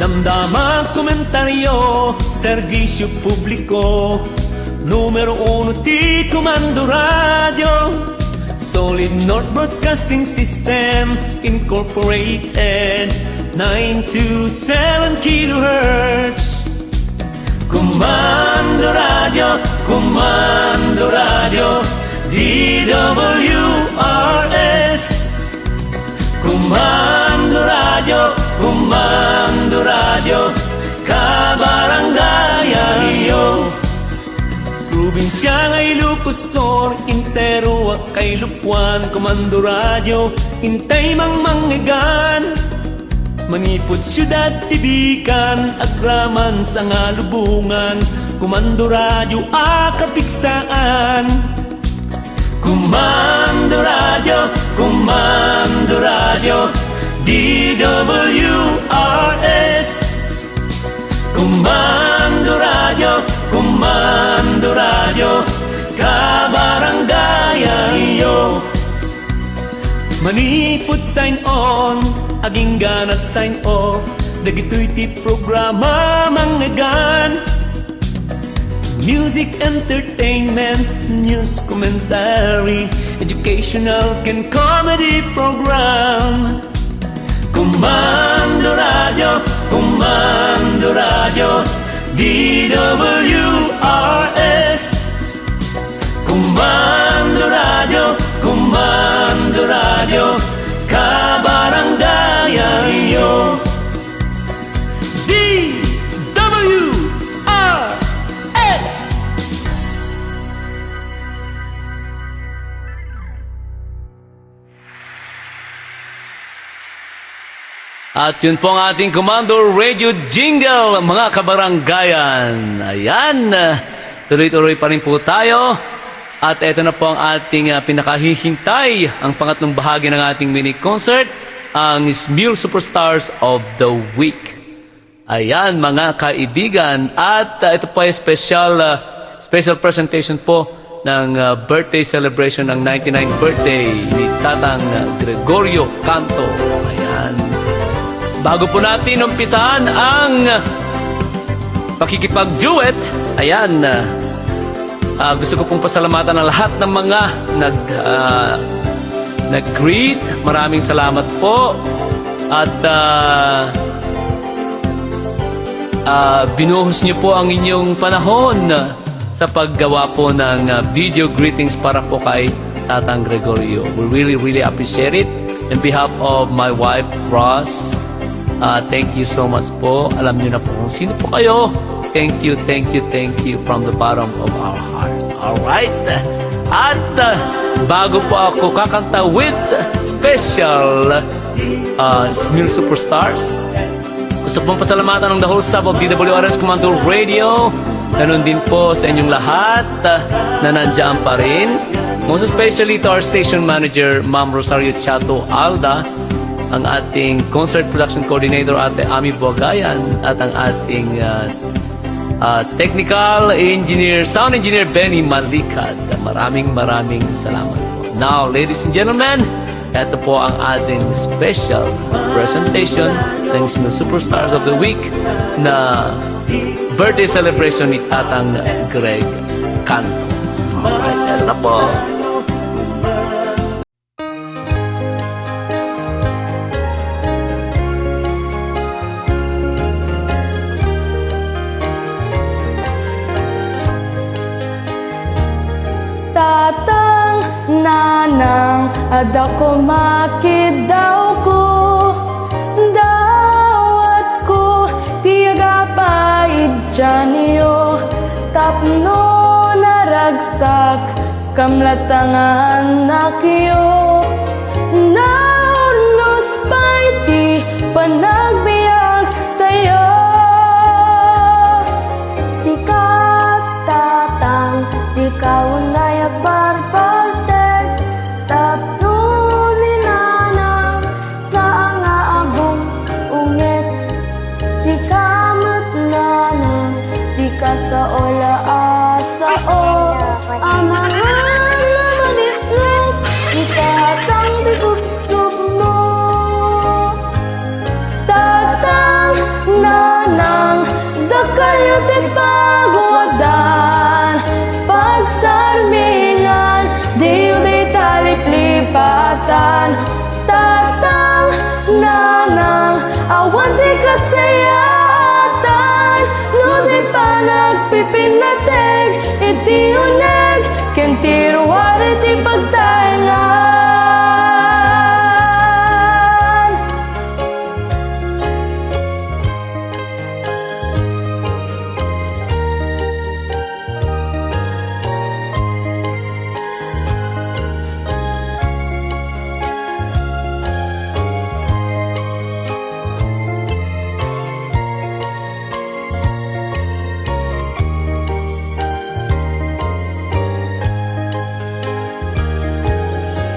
Damdama komentaryo, serbisyo publiko. Numero 1 ti Komando Radio. Solid North Broadcasting System Incorporated. 927 kHz. Komando Radio, Komando Radio, DWRS. Komando Radio, Komando Radio, kabaranggayan iyo. Probinsya ngay Lupusor, Intero at kay Lupuan. Komando Radio, intay mang manggigan. Manipod syudad tibikan, agraman sa nga lubungan. Komando Radio akapigsaan. Komando Radio, Komando Radio, DWRS. Komando Radio, Komando Radio, kabaranggayan iyo. Manipod sign on, aging ganat sign off. Dagitoy ti programa mangnagan. Music, entertainment, news, commentary, educational and comedy program. Komando Radio, Komando Radio, DWRS. Komando Radio, Komando Radio, kabaranggayan iyo. DWRS.
At yun po ang ating Komando Radio Jingle, mga kabaranggayan. Ayan, tuloy-tuloy pa rin po tayo. At ito na po ang ating pinakahihintay, ang pangatlong bahagi ng ating mini-concert, ang Smule Superstars of the Week. Ayan, mga kaibigan. At ito po ay special presentation po ng birthday celebration ng 99th birthday ni Tatang Gregorio Canto. Ayan. Bago po natin umpisahan ang pakikipag-duet, ayan, gusto ko pong pasalamatan ang lahat ng mga nag-greet. Maraming salamat po. At binuhos niyo po ang inyong panahon sa paggawa po ng video greetings para po kay Tatang Gregorio. We really appreciate it. On behalf of my wife, Ross, thank you so much po. Alam niyo na po kung sino po kayo. Thank you from the bottom of our hearts. Alright? At bago po ako kakanta with special Smule Superstars, gusto pong pasalamatan ng the whole staff of DWRS Komando Radio. Ganun din po sa inyong lahat na nandiyan pa rin. Most especially to our station manager, Ma'am Rosario Chato Alda, ang ating concert production coordinator, Ate Ami Buagayan, at ang ating technical engineer, sound engineer, Benny Malikad. Maraming salamat po. Now, ladies and gentlemen, ito po ang ating special presentation ng Smule Superstars of the Week na birthday celebration ni Tatang Greg Canto. Alright, ito na po.
Tatang nanang adako makidaw ko, dawat ko tiyaga paid dyan iyo, tapno naragsak kamlatangan na kiyo, naurnos pa'y ti panagbiyak tayo. Sikat tatang di kaunayak parpartek, tapno linanang sa nga agong ungit. Sikamat nanang di ka sa ola asao, amahan naman islop, di tatang di sup mo. Tatang na paguwadan pagsarmingan diyo di taliplipatan tatang nanang awan di kasayatan no di pa nagpipinateg iti uneg kentiruar iti pagtaingan.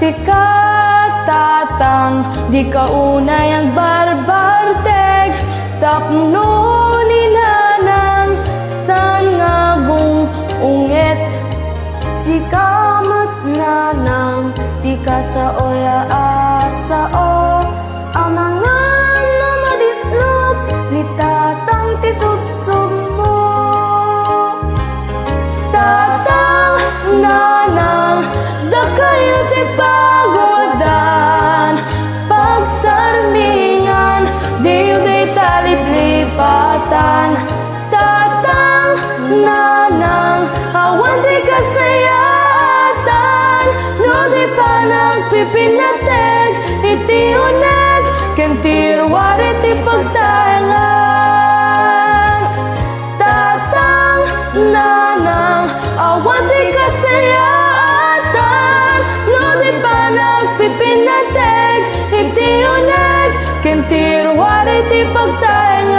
Sikat tatang, di ka unay ang barbarteg tapno ni nanang san nga ungit. Sikamat nanang, di ka sa oya asao amangan na madislop ni tatang ti subsub mo. Tatang nanang, da kayo ti pagodan pagsarmingan diyo di taliplipatan tatang nanang awan di kasayatan no di pa nagpipinateg iti uneg kentirwar iti pagtaingan tatang nanang awan di kasayatan no di pa nagpipinateg iti uneg kentirwar iti pagtaingan.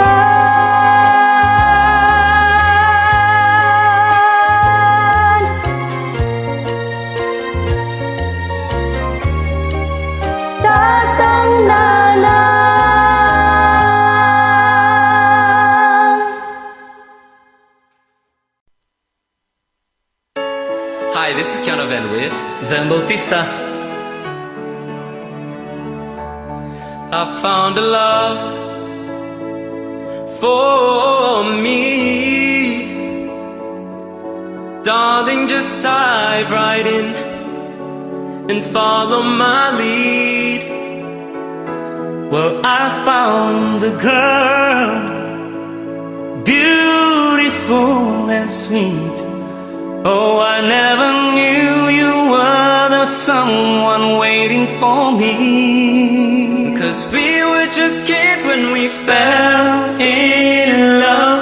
Tatang nanang.
Hi, this is Keanu Van with Van Bautista. I found a love for me. Darling, just dive right in and follow my lead.
Well, I found a girl, beautiful and sweet. Oh, I never knew you were the someone waiting for me.
'Cause we were just kids when we fell in love,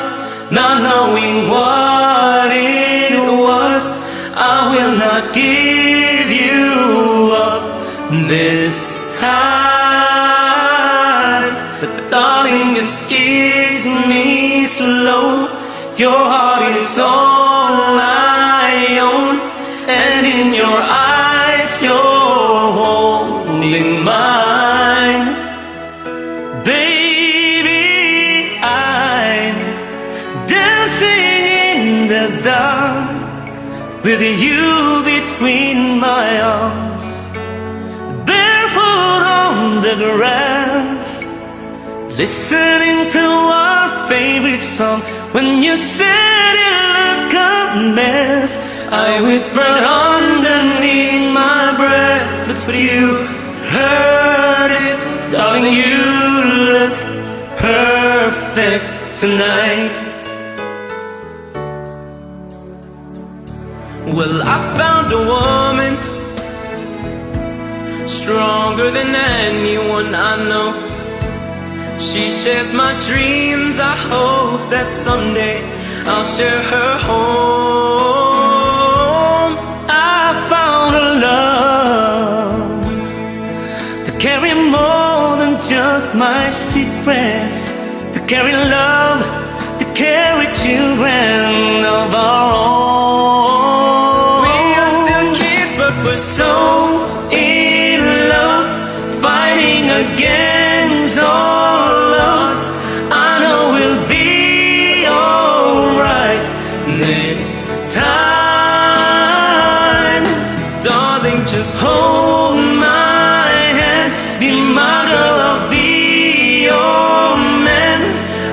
not knowing what it was. I will not give you up this time. But darling, just kiss me slow. Your heart is all I own, and in your eyes you're holding mine. Baby, I'm dancing in the dark with you between my arms, barefoot on the grass, listening to our favorite song. When you said you look a mess, I whispered underneath my breath, but you heard it. Darling, you look perfect tonight. Well, I found a woman stronger than anyone I know. She shares my dreams. I hope that someday I'll share her home.
I found a love to carry more than just my secrets, to carry love, to carry children of our own.
We are still kids, but we're so in love, fighting against all odds. I know we'll be alright this time. Darling, just hold my hand. Be my girl, I'll be your man.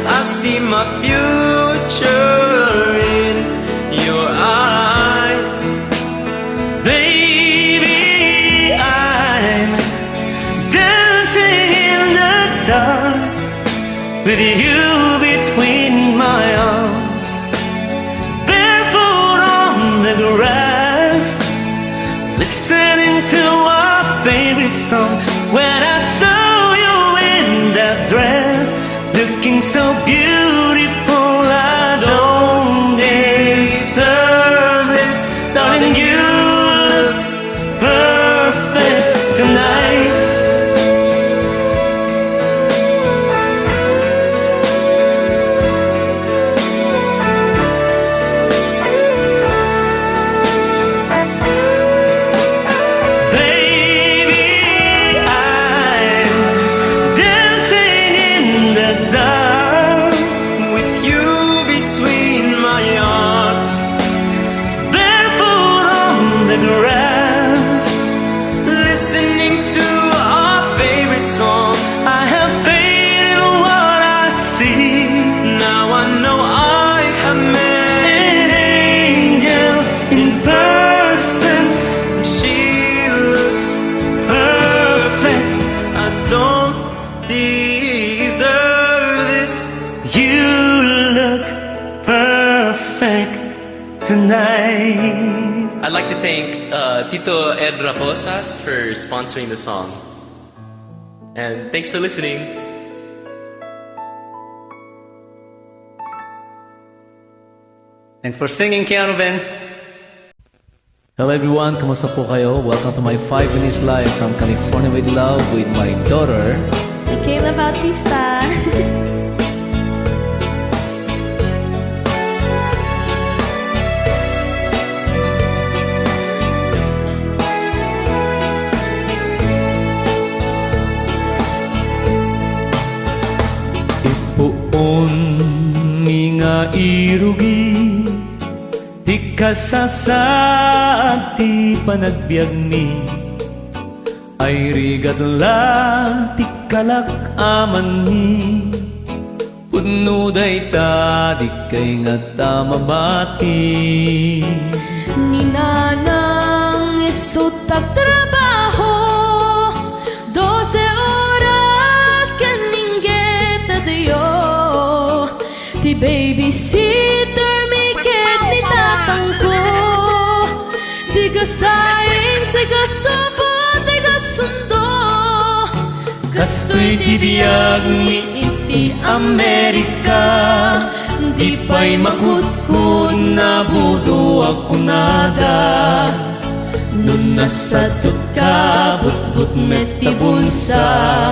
I see my future
with you between my arms, barefoot on the grass, listening to our favorite song. When I saw you in that dress, looking so beautiful, I don't deserve this. Darling, you look perfect tonight.
I'd like to thank Tito Ed Raposas for sponsoring the song. And thanks for listening. Thanks for singing, Keanu Ben. Hello everyone, kamusta po kayo? Welcome to my 5 minutes live from California with Love with my daughter,
Kayla Bautista.
Ipuon nga irugi, di kasasa ti panagbiag mi, ay rigat la ti kalak aman mi, pudno day ta di kay nga tamabati.
Ninanang isutak trabaho 12 oras kaningget adayo. Ti babysitter miket ni tatang ko. Ti kasaing, ti kasubo, ti kasundo.
Kastoy ti biyag ni iti Amerika, di pa'y makudkud na budo ako nada. Nun nasadot ka, but met ti bunsa.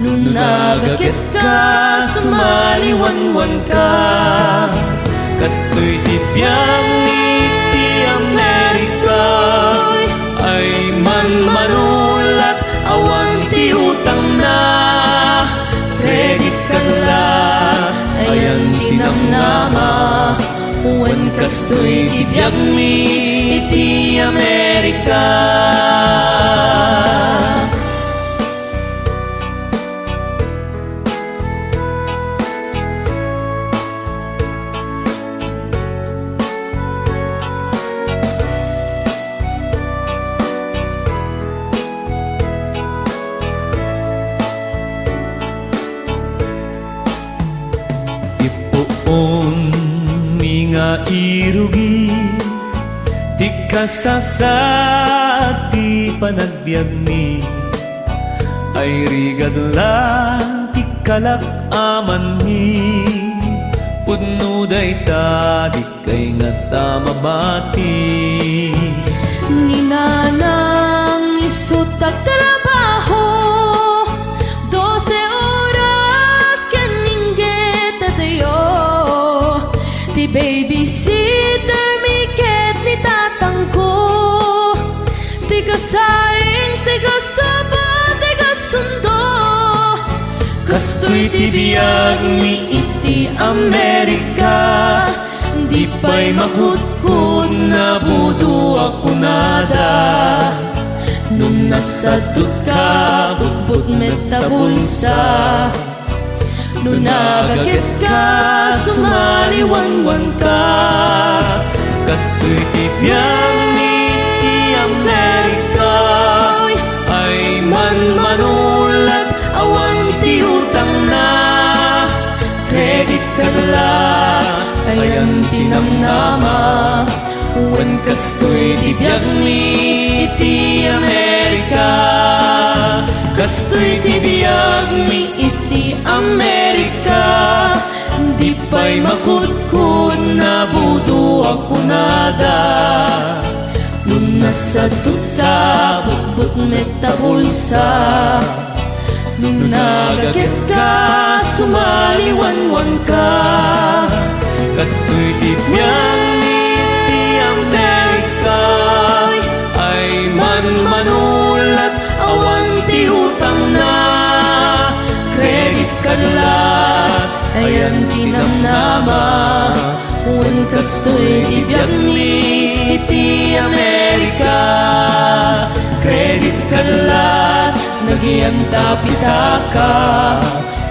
Nun nagakit ka, sumaliwanwan ka. Kastoy ti biyag ni iti Amerika, ay manulat awan ti utang na. Credit card la, ayan tinamnama. Uwan kastoy ti biyag mi iti Amerika. Ipuon nga irugi, di kasasa ti panagbiag mi, ay rigad la ti kalak aman mi, pudno day ta di kay nga tamabati.
Ninanang isutak trabaho 12 oras kaningget adayo. Ti babysitter miket ni tatang ko. Ti kasaing, ti kasubo, ti kasundo.
Kastoy ti biyag ni iti Amerika, di pa'y makudkud na budo ako nada. Nung nasadot ka, but met tabunsa. Nung nagakit ka, sumaliwanwan ka. Kastoy ti biyag ni iti Amerika, ay manulat awan ti
kadla ayan tinamnama wen kastoy di biag mi iti Amerika kastoy di biag mi iti Amerika di pa'y makudkod na budo ako nada nun nasa tuta bukbuk metabulsa nung nagakit ka sumaliwanwan ka kastoy di biag mi iti Amerika ay manulat awan ti utang na credit kadlat ayan tinamnama wen kastoy di biag mi iti Amerika credit kadlat nagyanta pitaka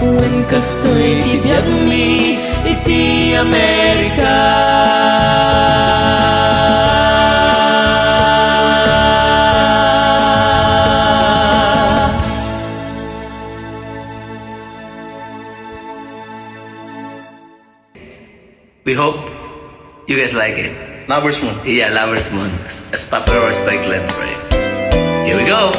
wen kastoy di biag mi iti Amerika
We hope you guys like it.
Lover's Moon.
Yeah, Lover's Moon. As popular as by Glenn Frey. Here we go.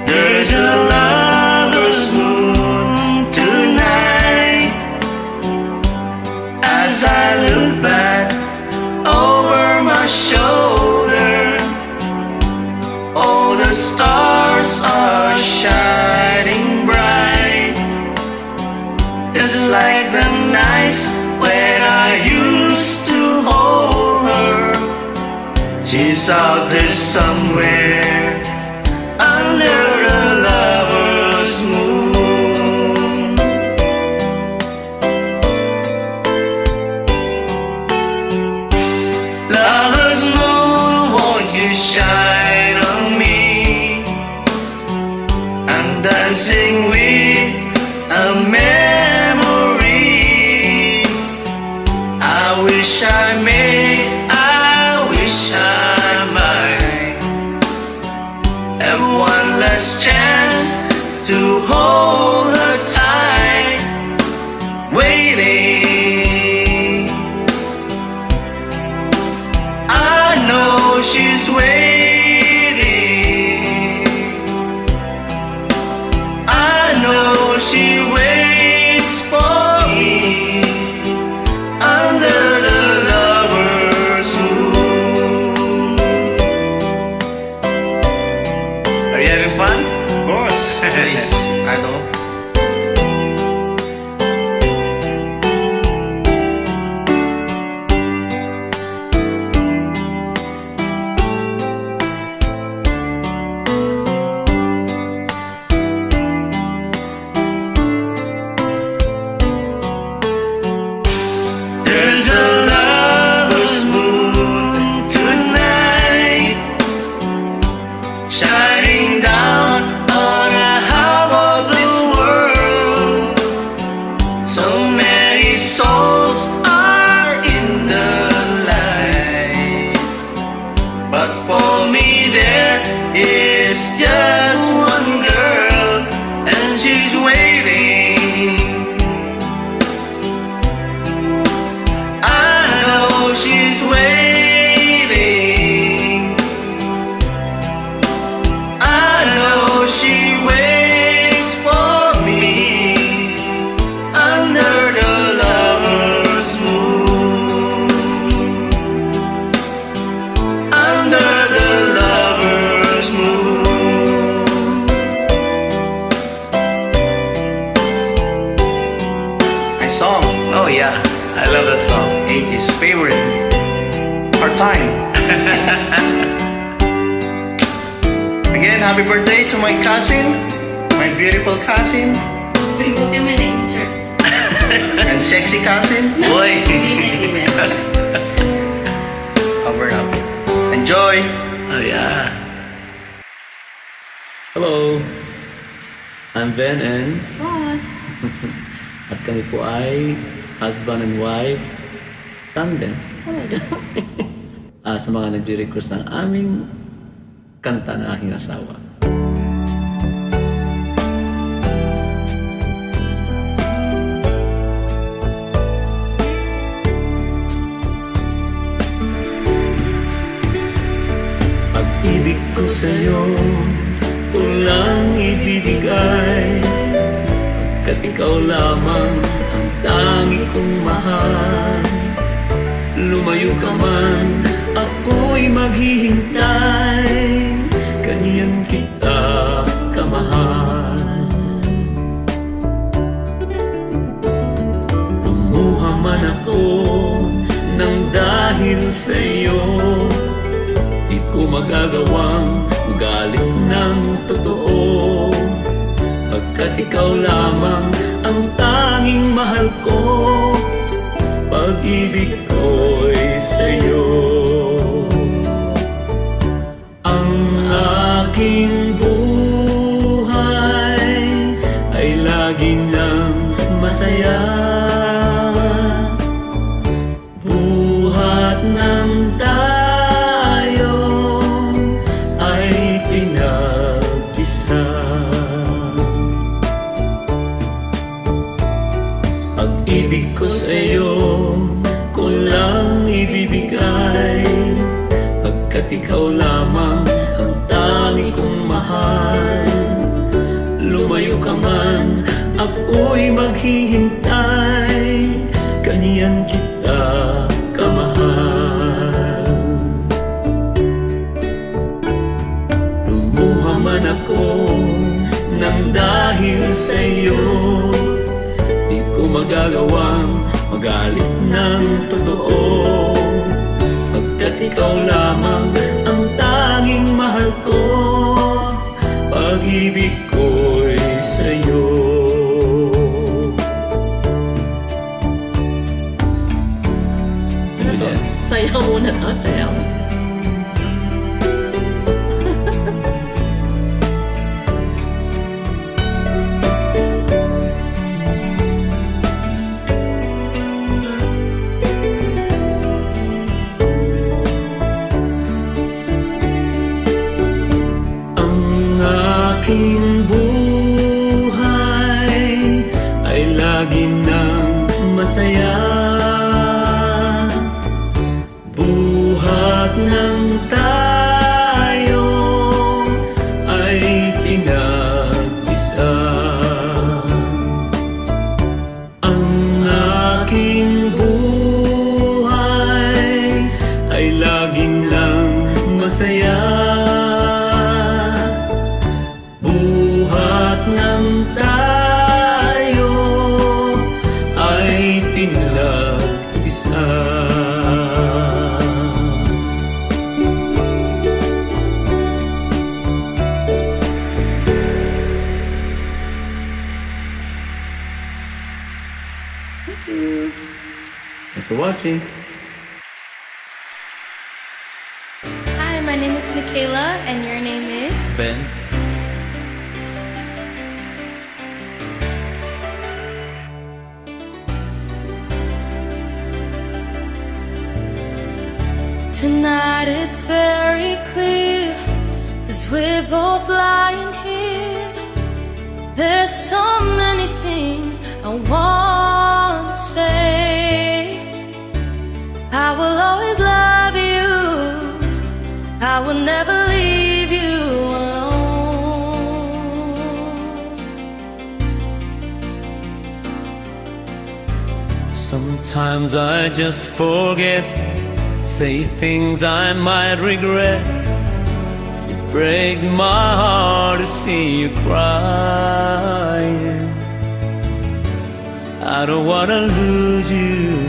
There's a lover's moon tonight as I look back over my shoulder. All the stars are shining bright, just like the nights when I used to hold her. She's out there somewhere under the lover's moon. Lover's moon, won't you shine on me? I'm dancing with a memory. I wish I may, I wish I might have one last chance to hold her tight, waiting. I know she's waiting. I know she waits for me under the lover's moon.
Are you having fun?
Of course. Please. I know.
There's a lover's moon tonight, shining down on a half of this world. So many souls are in the light, but for me there is just one girl, and she's waiting. I know she's waiting. I know she waits for me under the lover's moon. Under the lover's moon.
My song.
Oh yeah, I love that song.
His favorite. Our time. Again, happy birthday to my cousin, my beautiful cousin, and sexy cousin.
Boy.
Over now. Enjoy.
Oh yeah. Hello. I'm Ben and
Boss.
at kami po ay husband and wife tandem. sa mga nagre-request ng aming kanta ng aking asawa.
Pag-ibig ko sa'yo, walang ibibigay, pagkat ikaw lamang ang tangi kong mahal. Lumayo ka man, ako'y maghihintay, kanyan kita kamahal. Lumuha man ako nang dahil sa'yo, di ko magagawang galit ng totoo, pagkat ikaw lamang ang tanging mahal ko. Pag-ibig ko'y sa'yo. Ang aking buhay ay lagi nang masaya, buhat ng tayo ay pinag-isa. Pag-ibig ko sa'yo ko lang ibibigay, pagkat ikaw lamang ang tangi kong mahal. Lumayo ka man, ako'y maghihintay, kanyan kita kamahal. Lumuha man ako nang dahil sa'yo, di ko magagawang magalit ng totoo, pagkat ikaw lamang ang tanging mahal ko. Pag-ibig ko'y sa'yo.
Sayaw muna to, sayaw.
Aking buhay ay lagi nang masaya, buhat ng tayo ay pinag-isa. Ang aking buhay ay laging lang masaya, buhat ng tayo ay pinag-isa.
Thank you. Thanks for watching.
Hi, my name is Michaela, and your name is?
Ben.
Tonight it's very clear, 'cause we're both lying here. There's so many things I want to say. I will always love you, I will never leave you alone.
Sometimes I just forget, say things I might regret. It breaks my heart to see you crying. I don't wanna lose you,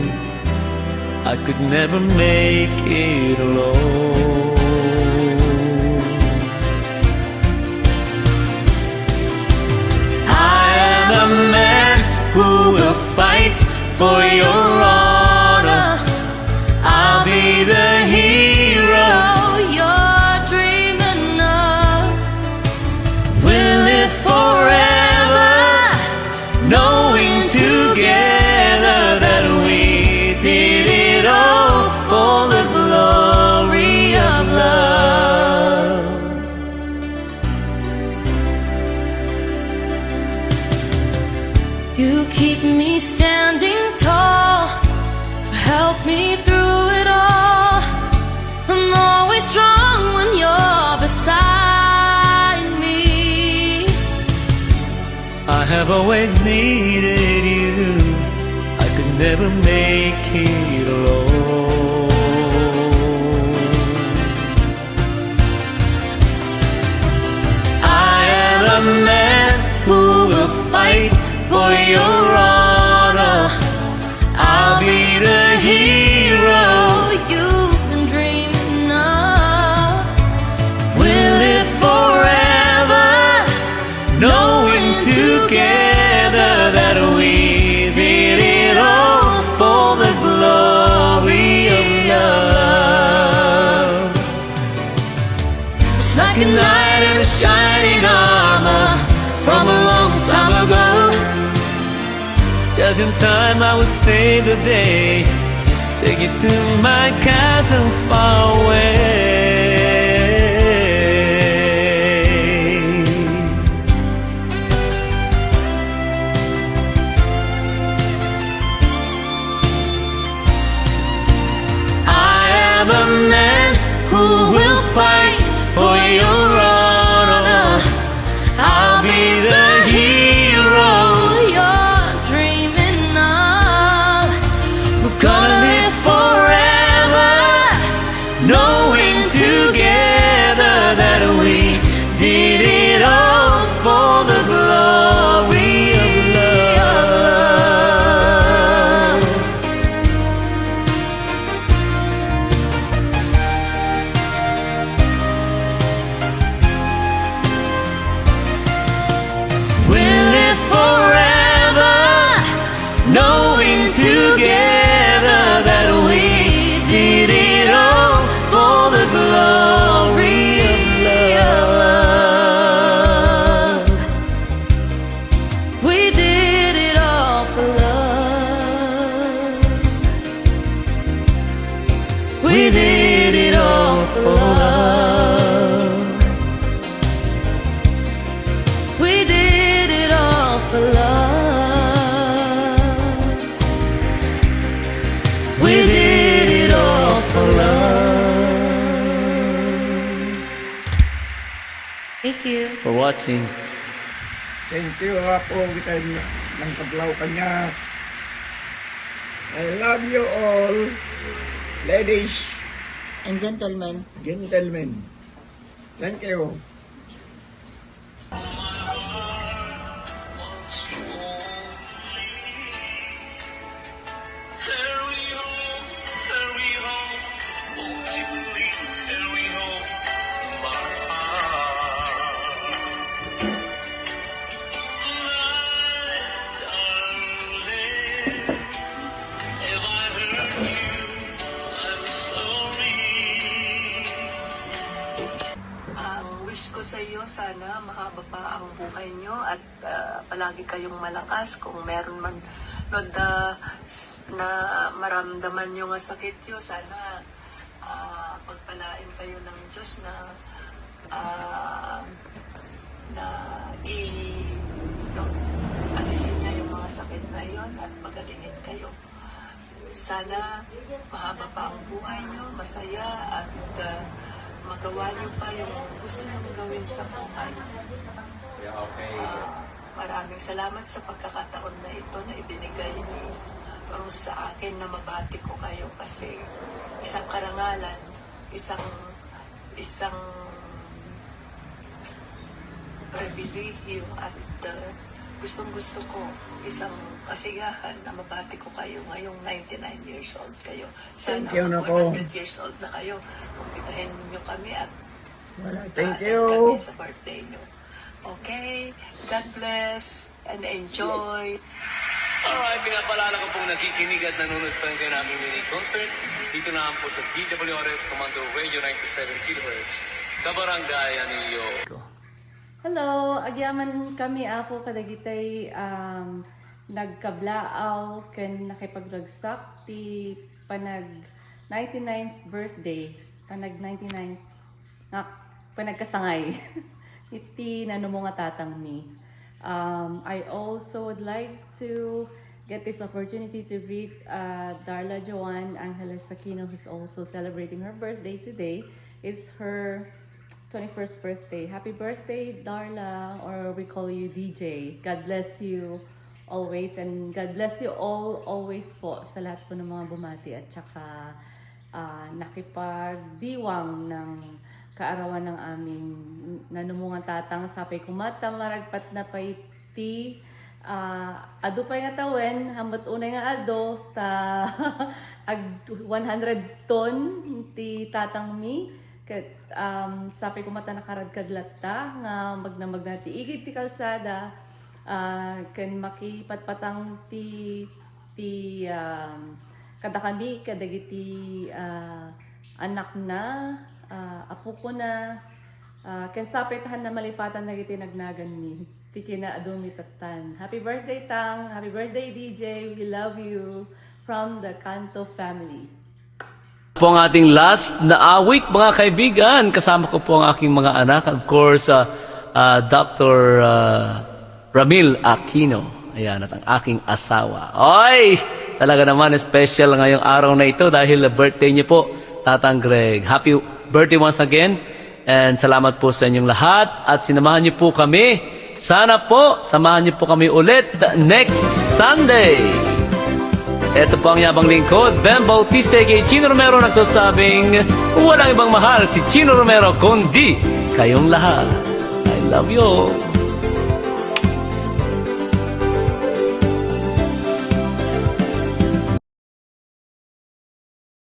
I could never make it alone.
I am a man who will fight for your honor. I'll be the hero you're dreaming of. We'll live forever, knowing together that we did it all for the glory
me through it all. I'm always strong when you're beside me.
I have always needed you. I could never make it alone.
I am a man who will fight for your honor. I'll be the hero you've been dreaming of. We'll live forever, knowing together that we did it all for the glory of love. It's like a knight in shining armor from a long time ago.
Just in time I would save the day, take you to my castle far away.
I am a man who will fight for your honor. I'll be the hero you're dreaming of. We're gonna live forever, knowing together that we did it all for the glory of love. We'll live forever, knowing together that we did it all for the glory of love. We did it all for love. We did it all for love. We did it all for love. We did it all for love.
Thank you.
For watching.
Thank you po kita ng kablaw kanya. I love you all, ladies
And gentlemen,
gentlemen. Thank you.
Ang wish ko sa iyo, sana mahaba pa ang buhay nyo at palagi kayong malakas. Kung meron man Lord, na maramdaman nyo nga sakit nyo, sana pagpalain kayo ng Diyos na alisin niya yung mga sakit na yon at pagalingin kayo. Sana mahaba pa ang buhay nyo, masaya at magawa niyo pa yung gusto niyo gawin sa buhay. Maraming salamat sa pagkakataon na ito na ibinigay ni Rose sa akin na mabati ko kayo kasi isang karangalan, isang pribilehyo at gustong-gusto ko isang kasigahan na mabati ko kayo ngayong 99 years old kayo. Sana
Thank you,
mag
Nako.
100 years old na kayo. Kumpitahin niyo kami at
Thank
kami
you.
sa birthday niyo. Okay? God bless and enjoy.
Alright, pinapalala ko pong nakikinig at nanonood pa rin kayo ng aming mini concert. Dito naman po sa DWRS Commando Radio 97 kHz. Kabarangay Anillo.
Hello, agyaman kami ako kadagitay nagkablaaw ken nakipagragsak ti panag 99th birthday, panag 99th panagkasangay. Iti nanumo nga tatang mi. I also would like to get this opportunity to greet Darla Joanne Angeles Aquino, who's also celebrating her birthday today. It's her 21st birthday. Happy birthday, Darla, or we call you DJ. God bless you always, and God bless you all always po sa lahat po ng mga bumati at saka nakipagdiwang ng kaarawan ng aming nanumungan tatang sapay kumata maragpat na paiti ado pa nga tawen hambot unay nga ado ta ag 100 ton ti tatang mi ket sapay kumata nakaradkad latta nga magnamag na ti igid ti kalsada ken makipatpatang ti kada kami kadagiti anak na apo ko na ken sapay tahan na malipatan na iti nagnagan mi tiki na adumi tatan. Happy birthday Tang, happy birthday DJ, we love you from the Canto family.
Po ang ating last na awit mga kaibigan, kasama ko po ang aking mga anak, of course Dr. Ramil Aquino, ayan, at ang aking asawa. Oy! Talaga naman special ngayong araw na ito dahil birthday niyo po, Tatang Greg. Happy birthday once again and salamat po sa inyong lahat at sinamahan niyo po kami. Sana po, samahan niyo po kami ulit next Sunday. Ito po ang yabang lingkod, Ben Bautista kay Chino Romero nagsasabing walang ibang mahal si Chino Romero kundi kayong lahat. I love you all.